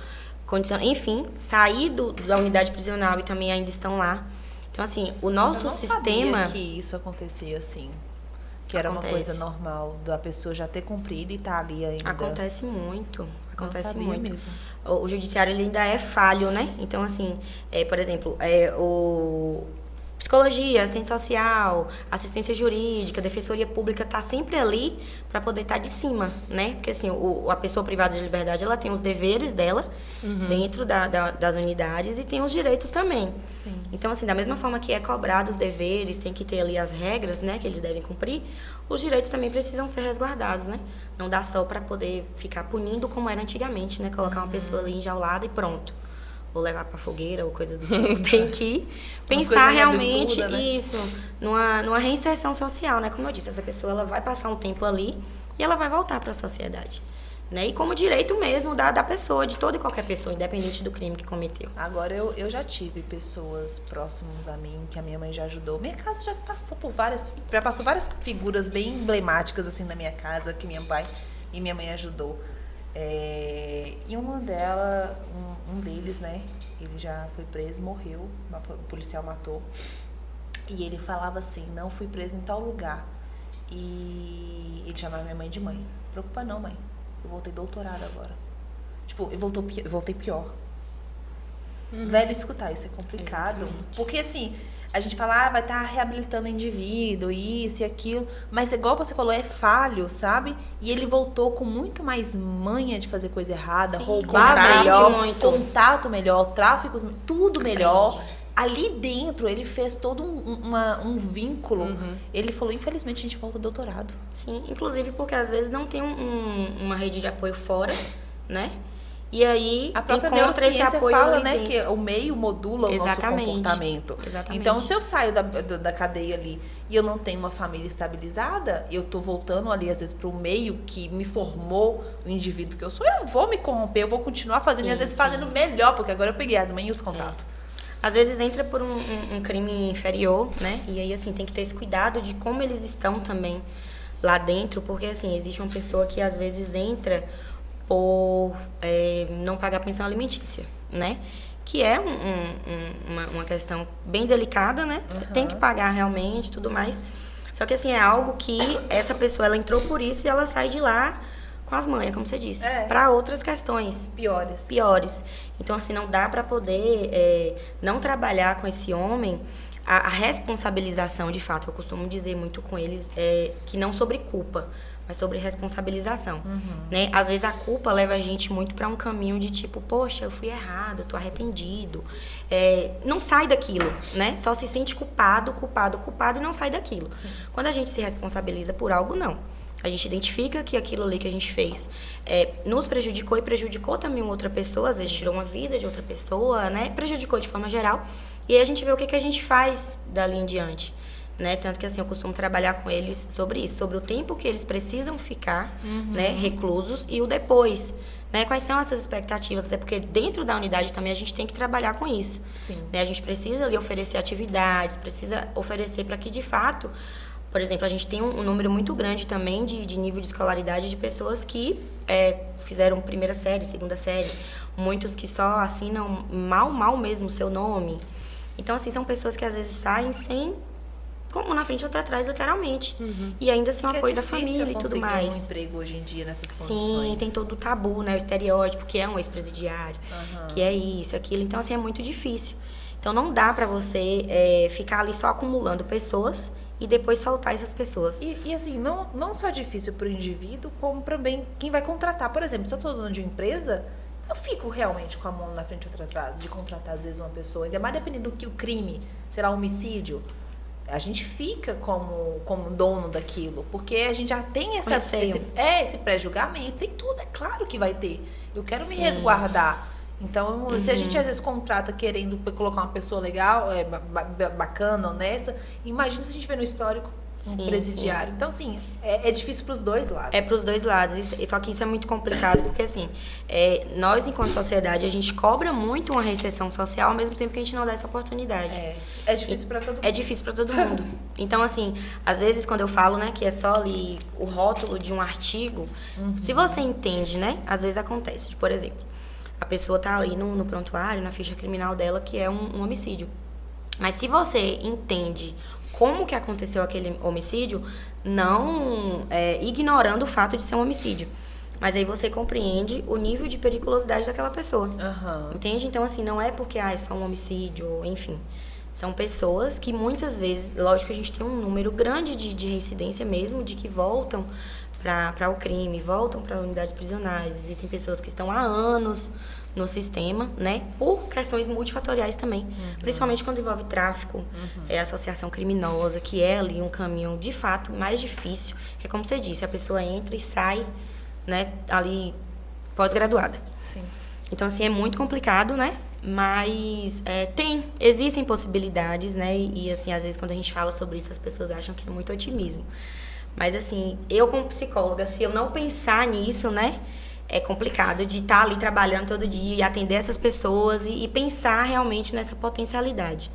enfim, sair da unidade prisional e também ainda estão lá. Então, assim, o nosso sistema... Sabia que isso acontecia assim. Que era uma coisa normal da pessoa já ter cumprido e estar ali ainda. Acontece muito. Acontece Não sabia muito. Mesmo. O judiciário ele ainda é falho, né? Então, assim, por exemplo, psicologia, assistência social, assistência jurídica, defensoria pública está sempre ali para poder estar de cima, né? Porque, assim, a pessoa privada de liberdade, ela tem os deveres dela dentro das unidades e tem os direitos também. Sim. Então, assim, da mesma forma que é cobrado os deveres, tem que ter ali as regras, né, que eles devem cumprir, os direitos também precisam ser resguardados, né? Não dá só para poder ficar punindo como era antigamente, né? Colocar uma pessoa ali enjaulada e pronto. Ou levar pra fogueira ou coisa do tipo. Tem que pensar realmente absurda, né? isso, numa reinserção social, né? Como eu disse, essa pessoa ela vai passar um tempo ali e ela vai voltar para a sociedade. Né? E como direito mesmo da pessoa, de toda e qualquer pessoa, independente do crime que cometeu. Agora, eu já tive pessoas próximas a mim, que a minha mãe já ajudou. Minha casa já passou várias figuras bem emblemáticas, assim, na minha casa, que minha pai e minha mãe ajudou. E um deles, né, ele já foi preso, morreu, o policial matou. E ele falava assim, não, fui preso em tal lugar. E ele chamava minha mãe de mãe. Preocupa não, mãe. Eu voltei doutorado agora. Tipo, eu voltei pior. Velho, escutar isso é complicado. Exatamente. Porque, assim, a gente fala, vai estar reabilitando o indivíduo, isso e aquilo. Mas, igual você falou, é falho, sabe? E ele voltou com muito mais manha de fazer coisa errada, Sim, roubar melhor, muito. contato melhor, tráfico, tudo melhor. Ali dentro, ele fez todo um vínculo. Ele falou, infelizmente, a gente volta ao doutorado. Sim, inclusive porque às vezes não tem uma rede de apoio fora, né? E aí A própria encontra esse neurociência apoio fala, ali né, dentro. que o meio modula o nosso comportamento. Exatamente. Então, se eu saio da cadeia ali e eu não tenho uma família estabilizada, eu tô voltando ali, às vezes, para o meio que me formou o indivíduo que eu sou, eu vou me corromper, eu vou continuar fazendo, e às vezes fazendo melhor, porque agora eu peguei as manhas e os contatos. Às vezes entra por um crime inferior, né? E aí, assim, tem que ter esse cuidado de como eles estão também lá dentro, porque, assim, existe uma pessoa que às vezes entra por não pagar pensão alimentícia, né? Que é uma questão bem delicada, né? Tem que pagar realmente, tudo mais. Só que, assim, é algo que essa pessoa, ela entrou por isso e ela sai de lá com as manhas, como você disse, para outras questões piores. Então, assim, não dá para poder não trabalhar com esse homem a responsabilização, de fato. Eu costumo dizer muito com eles que não sobre culpa, mas sobre responsabilização, né? Às vezes a culpa leva a gente muito para um caminho de tipo, poxa, eu fui errado, eu tô arrependido. Não sai daquilo, né? Só se sente culpado e não sai daquilo. Sim. Quando a gente se responsabiliza por algo, não. A gente identifica que aquilo ali que a gente fez nos prejudicou e prejudicou também uma outra pessoa, às vezes tirou uma vida de outra pessoa, né? Prejudicou de forma geral. E aí a gente vê o que a gente faz dali em diante. Né? Tanto que, assim, eu costumo trabalhar com eles sobre isso, sobre o tempo que eles precisam ficar, né, reclusos e o depois, né? Quais são essas expectativas, até porque dentro da unidade também a gente tem que trabalhar com isso. Sim. Né? A gente precisa ali oferecer atividades, precisa oferecer para que, de fato, Por exemplo, a gente tem um número muito grande também de nível de escolaridade de pessoas que fizeram primeira série, segunda série. Muitos que só assinam mal mesmo o seu nome. Então, assim, são pessoas que às vezes saem sem, como na frente ou atrás, literalmente. E ainda sem o apoio da família e tudo mais. Um emprego hoje em dia nessas condições. Sim, tem todo o tabu, né? O estereótipo, que é um ex-presidiário, que é isso, aquilo. Então, assim, é muito difícil. Então, não dá pra você ficar ali só acumulando pessoas e depois soltar essas pessoas. E assim, não só é difícil pro indivíduo, como também quem vai contratar. Por exemplo, se eu tô dono de uma empresa, eu fico realmente com a mão na frente e outra atrás de contratar, às vezes, uma pessoa. Ainda mais dependendo do que o crime, será homicídio. A gente fica como dono daquilo, porque a gente já tem esse pré-julgamento, tem tudo, é claro que vai ter. Eu quero me resguardar. Então, se a gente às vezes contrata querendo colocar uma pessoa legal, bacana, honesta, imagina se a gente vê no histórico um presidiário. Então, assim, é difícil para os dois lados. É para os dois lados. Só que isso é muito complicado, porque, assim, nós, enquanto sociedade, a gente cobra muito uma reinserção social, ao mesmo tempo que a gente não dá essa oportunidade. É difícil para todo mundo. É difícil para todo mundo. Então, assim, às vezes, quando eu falo, né, que é só ali o rótulo de um artigo, se você entende, né, às vezes acontece. Por exemplo, a pessoa tá ali no prontuário, na ficha criminal dela, que é um homicídio. Mas se você entende como que aconteceu aquele homicídio, não ignorando o fato de ser um homicídio. Mas aí você compreende o nível de periculosidade daquela pessoa. Entende? Então, assim, não é porque é só um homicídio, enfim. São pessoas que muitas vezes, lógico que a gente tem um número grande de reincidência mesmo, de que voltam para o crime, voltam para unidades prisionais. Existem pessoas que estão há anos no sistema, né? Por questões multifatoriais também. Principalmente quando envolve tráfico, associação criminosa, que é ali um caminho, de fato, mais difícil. É como você disse, a pessoa entra e sai, né, ali pós-graduada. Sim. Então, assim, é muito complicado, né? Mas existem possibilidades, né? E, assim, às vezes quando a gente fala sobre isso, as pessoas acham que é muito otimismo. Mas, assim, eu como psicóloga, se eu não pensar nisso, né? É complicado de estar ali trabalhando todo dia e atender essas pessoas e pensar realmente nessa potencialidade,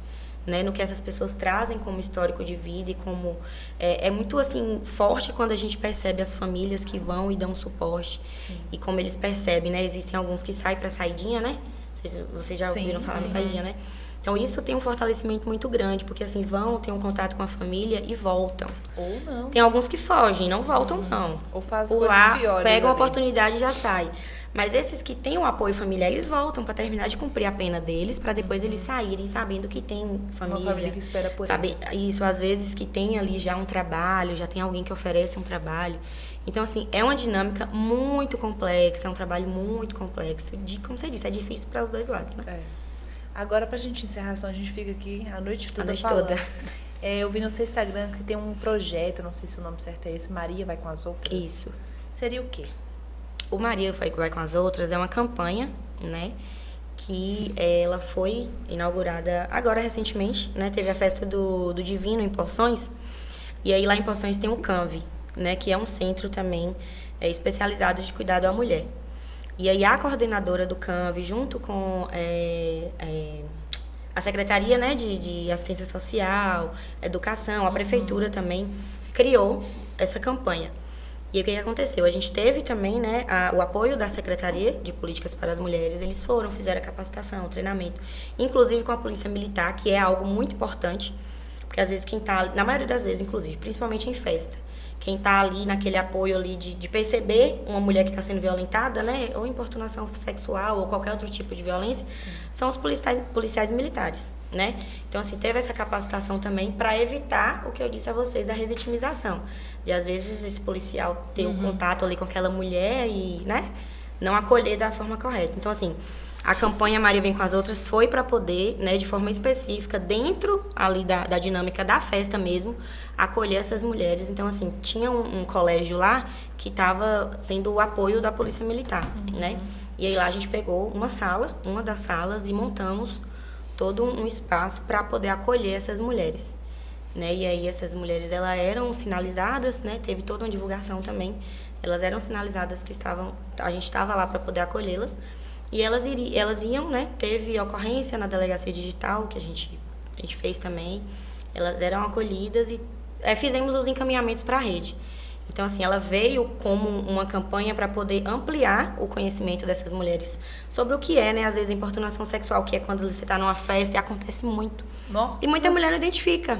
né? No que essas pessoas trazem como histórico de vida e como... É muito, assim, forte quando a gente percebe as famílias que vão e dão suporte. Sim. E como eles percebem, né? Existem alguns que saem para saidinha, né? Não sei se vocês já ouviram falar de saidinha, né? Então, isso tem um fortalecimento muito grande, porque, assim, vão, têm um contato com a família e voltam. Ou não. Tem alguns que fogem, não voltam, não. Ou faz por coisas lá, piores. Pegam a oportunidade e já sai. Mas esses que têm um apoio familiar, eles voltam para terminar de cumprir a pena deles, para depois eles saírem sabendo que tem família. Uma família que espera por eles. Isso, às vezes, que tem ali já um trabalho, já tem alguém que oferece um trabalho. Então, assim, é uma dinâmica muito complexa, é um trabalho muito complexo. Como você disse, é difícil para os dois lados, né? Agora, pra gente encerrar, a gente fica aqui a noite toda a noite falando. toda. Eu vi no seu Instagram que tem um projeto, não sei se o nome certo é esse, Maria Vai com as Outras. Isso. Seria o quê? O Maria Vai com as Outras é uma campanha, né, que ela foi inaugurada agora recentemente, né, teve a festa do Divino em Poções, e aí lá em Poções tem o CANV, né, que é um centro também especializado de cuidado à mulher. E aí a coordenadora do CANV, junto com a Secretaria, né, de Assistência Social, Educação, a Prefeitura também, criou essa campanha. E o que aconteceu? A gente teve também, né, o apoio da Secretaria de Políticas para as Mulheres. Eles fizeram a capacitação, o treinamento, inclusive com a Polícia Militar, que é algo muito importante, porque às vezes quem está, na maioria das vezes, inclusive, principalmente em festa, quem está ali naquele apoio ali de perceber uma mulher que está sendo violentada, né, ou importunação sexual ou qualquer outro tipo de violência, são os policiais militares, né? Então, assim, teve essa capacitação também para evitar o que eu disse a vocês da revitimização. De, às vezes, esse policial ter um contato ali com aquela mulher e, né, não acolher da forma correta. Então, assim, a campanha Maria Vem com as Outras foi para poder, né, de forma específica, dentro ali da dinâmica da festa mesmo, acolher essas mulheres. Então, assim, tinha um colégio lá que estava sendo o apoio da Polícia Militar, né? E aí lá a gente pegou uma das salas, e montamos todo um espaço para poder acolher essas mulheres, né? E aí essas mulheres, elas eram sinalizadas, né? Teve toda uma divulgação também. Elas eram sinalizadas que a gente estava lá para poder acolhê-las. E elas iam, né? Teve ocorrência na delegacia digital, que a gente fez também. Elas eram acolhidas e fizemos os encaminhamentos para a rede. Então, assim, ela veio como uma campanha para poder ampliar o conhecimento dessas mulheres sobre o que é, né, às vezes, a importunação sexual, que é quando você está numa festa e acontece muito. Não. E muita mulher não identifica.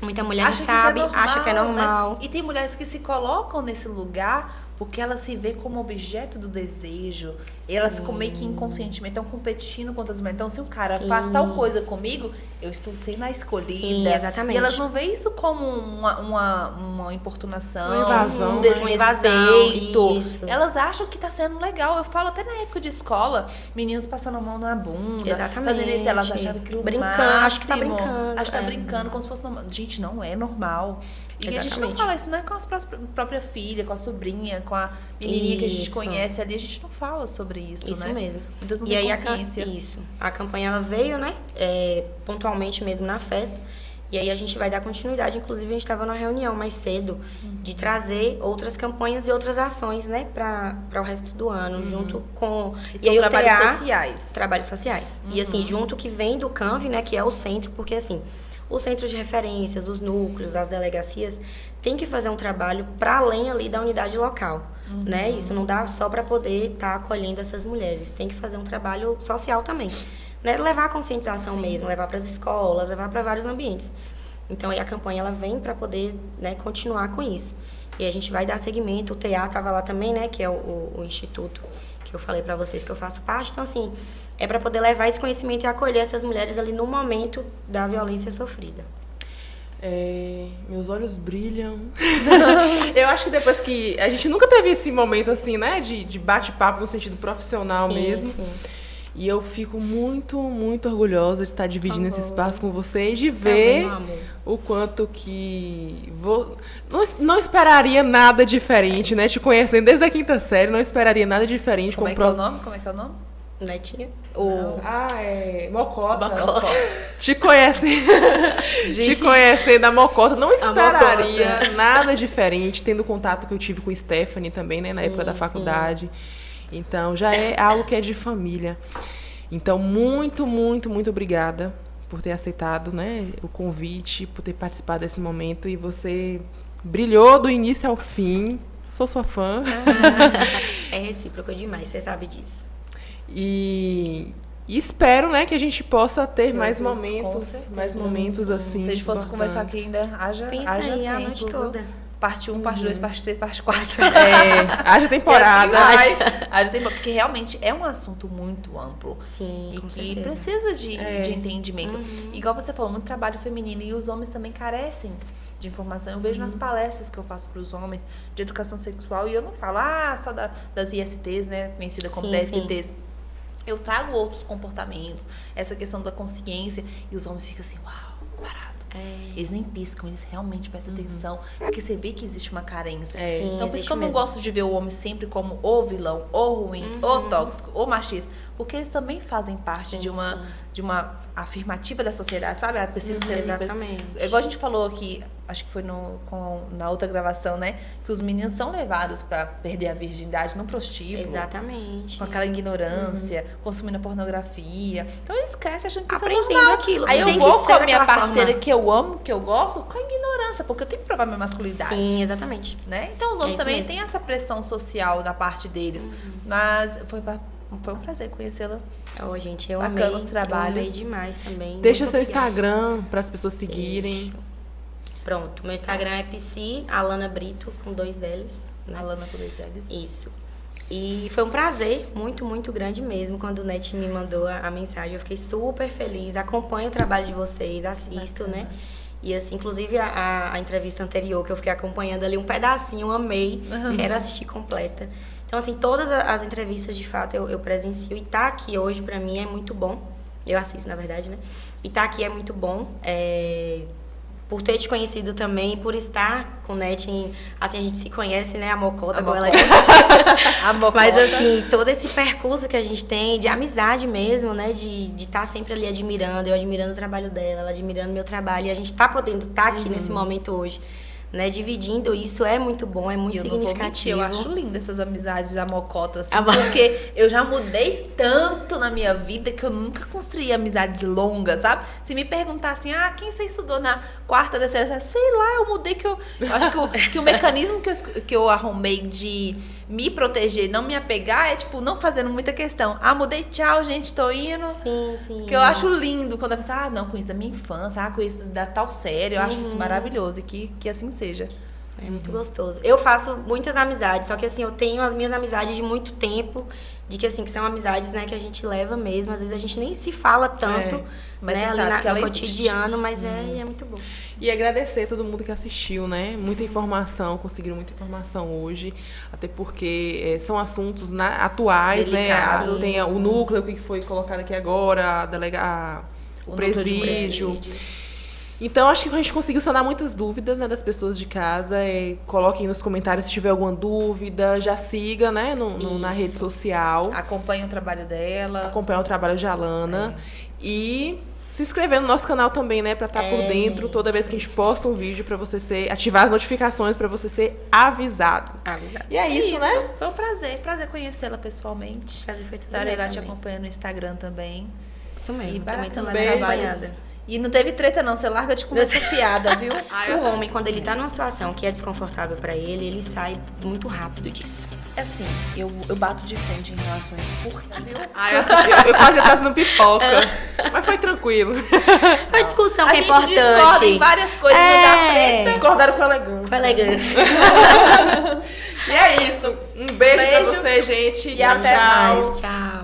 Muita mulher Acha não que isso é sabe, normal, acha que é normal. né? E tem mulheres que se colocam nesse lugar porque elas se vê como objeto do desejo. Elas meio que inconscientemente estão competindo com outras mulheres. Então, se o cara faz tal coisa comigo, eu estou sendo a escolhida. Sim, exatamente. E elas não veem isso como uma importunação, Uma invasão, um né? desrespeito. Isso. Elas acham que está sendo legal. Eu falo até na época de escola, meninos passando a mão na bunda. Exatamente. Fazendo isso, elas achavam que o Brincando, máximo. acho que tá brincando. Acho que tá brincando como se fosse normal. Gente, não é normal. E a gente não Exatamente. fala isso, não é com a própria filha, com a sobrinha, com a menininha que a gente Isso. conhece ali, a gente não fala sobre isso, Isso né? mesmo. Muitas não E têm aí consciência. a campanha ela veio, né, pontualmente mesmo na festa. E aí a gente vai dar continuidade. Inclusive a gente estava numa reunião mais cedo de trazer outras campanhas e outras ações, né, para o resto do ano, junto com E são o trabalhos TA, sociais. trabalhos sociais. E assim, junto que vem do CANV, né, que é o centro, porque assim, os centros de referências, os núcleos, as delegacias, tem que fazer um trabalho para além ali da unidade local, né? Isso não dá só para poder estar acolhendo essas mulheres, tem que fazer um trabalho social também, né? Levar a conscientização mesmo, levar para as escolas, levar para vários ambientes. Então, aí a campanha ela vem para poder, né, continuar com isso. E a gente vai dar seguimento, o TA estava lá também, né, que é o instituto que eu falei para vocês que eu faço parte. Então, assim, é para poder levar esse conhecimento e acolher essas mulheres ali no momento da violência sofrida. Meus olhos brilham. Eu acho que depois que... A gente nunca teve esse momento assim, né? De bate-papo no sentido profissional mesmo. Sim. E eu fico muito, muito orgulhosa de estar dividindo esse espaço com você e de Tá ver bom, meu amor. o quanto que... Não esperaria nada diferente, né? Te conhecendo desde a quinta série, não esperaria nada diferente. Como é que é o nome? Como é que é o nome? Netinha? Mocota. Mocota. Te conhecendo da Mocota, não esperaria nada diferente, tendo o contato que eu tive com Stephanie também, né, na época da faculdade. Então, já é algo que é de família. Então, muito, muito, muito obrigada por ter aceitado, né, o convite, por ter participado desse momento. E você brilhou do início ao fim. Sou sua fã. É recíproco demais, você sabe disso. E espero, né, que a gente possa ter mais Deus, com momentos, certeza. mais momentos assim. Se a gente fosse conversar aqui ainda, haja Pensa haja aí a tempo, noite viu? toda. Parte 1, parte 2, parte 3, parte 4. Haja temporada. Haja tempo, porque realmente é um assunto muito amplo. Sim, com E certeza. precisa de entendimento. Igual você falou, muito trabalho feminino. E os homens também carecem de informação. Eu vejo nas palestras que eu faço para os homens de educação sexual. E eu não falo, só das ISTs, né? Conhecida como Sim, DSTs. Eu trago outros comportamentos. Essa questão da consciência. E os homens ficam assim, uau, parado. Eles nem piscam, eles realmente prestam atenção. Porque você vê que existe uma carência. Sim, Então, por isso existe que eu não mesmo. gosto de ver o homem sempre como o vilão, ou ruim, ou tóxico, ou machista. Porque eles também fazem parte de uma afirmativa da sociedade, sabe? Precisa ser assim. Exatamente. Igual a gente falou aqui, acho que foi na outra gravação, né? Que os meninos são levados pra perder a virgindade no prostíbulo. Exatamente. Com aquela ignorância, consumindo pornografia. Então eles crescem achando que isso é Aprendendo normal. aquilo. Aí eu tem vou que com a ser minha daquela parceira forma. que eu amo, que eu gosto, com a ignorância, porque eu tenho que provar minha masculinidade. Sim, exatamente. Né? Então os homens isso também mesmo. têm essa pressão social da parte deles. Mas foi um prazer conhecê-la. Gente, eu Bacana amei. os trabalhos. Eu amei demais também. Deixa Muito seu obrigada. Instagram para as pessoas seguirem. Pronto, meu Instagram é Psi Alana Brito, com 2 L's. Né? Alana com 2 L's. Isso. E foi um prazer muito, muito grande mesmo quando o Net me mandou a mensagem. Eu fiquei super feliz. Acompanho o trabalho de vocês, assisto, né? E assim, inclusive a entrevista anterior que eu fiquei acompanhando ali um pedacinho, eu amei. Quero assistir completa. Então, assim, todas as entrevistas, de fato, eu presencio. E tá aqui hoje, pra mim, é muito bom. Eu assisto, na verdade, né? E tá aqui é muito bom. Por ter te conhecido também, por estar com o Net, assim, a gente se conhece, né? A Mocota, como ela disse. A Mocota. Mas, assim, todo esse percurso que a gente tem, de amizade mesmo, né? De estar sempre ali admirando, eu admirando o trabalho dela, ela admirando o meu trabalho. E a gente tá podendo estar aqui nesse momento hoje, né? Dividindo isso é muito bom, é muito E eu não vou mentir, significativo. eu acho lindo essas amizades amocotas, assim, Ah, mas- porque eu já mudei tanto na minha vida que eu nunca construí amizades longas, sabe? Se me perguntar assim, quem você estudou na quarta da série? Sei lá, eu mudei que eu acho que o mecanismo que eu arrumei de me proteger, não me apegar, é tipo, não fazendo muita questão. Mudei, tchau, gente, tô indo. Sim, sim. Que eu acho lindo quando a pessoa, não, conheço da minha infância, conheço da tal série, eu acho isso maravilhoso e que assim seja. É muito gostoso. Eu faço muitas amizades, só que assim, eu tenho as minhas amizades de muito tempo, de que assim, que são amizades, né, que a gente leva mesmo, às vezes a gente nem se fala tanto, mas né, você ali sabe que ela no existe. cotidiano, mas é muito bom. E agradecer a todo mundo que assistiu, né? Muita informação, conseguiram muita informação hoje, até porque são assuntos atuais, Delicados. né? Tem o núcleo que foi colocado aqui agora, o núcleo de presídio. Então, acho que a gente conseguiu sanar muitas dúvidas, né, das pessoas de casa. Coloquem nos comentários se tiver alguma dúvida. Já siga, né, na rede social. Acompanhe o trabalho dela. Acompanhar o trabalho de Alana. E se inscrever no nosso canal também, né, pra estar por dentro gente. toda vez que a gente posta um vídeo, pra você ativar as notificações pra você ser avisado. Avisado. E é isso, né? Foi um prazer conhecê-la pessoalmente. Prazer foi tudo Estarei meu lá te também. acompanhando no Instagram também. Isso mesmo, E também tô bacana lá os beijo. trabalhos. E não teve treta não, você larga de comer essa piada, viu? O homem, quando ele tá numa situação que é desconfortável pra ele, ele sai muito rápido disso. Assim, eu bato de frente em relação a isso. Por quê, viu? Eu quase ia fazendo pipoca. Mas foi tranquilo. Uma discussão A que é gente importante. discorda em várias coisas, não dá treta. Discordaram com elegância. Com elegância. E é isso. Um beijo pra Beijo. você, gente. E até Tchau. mais. Tchau.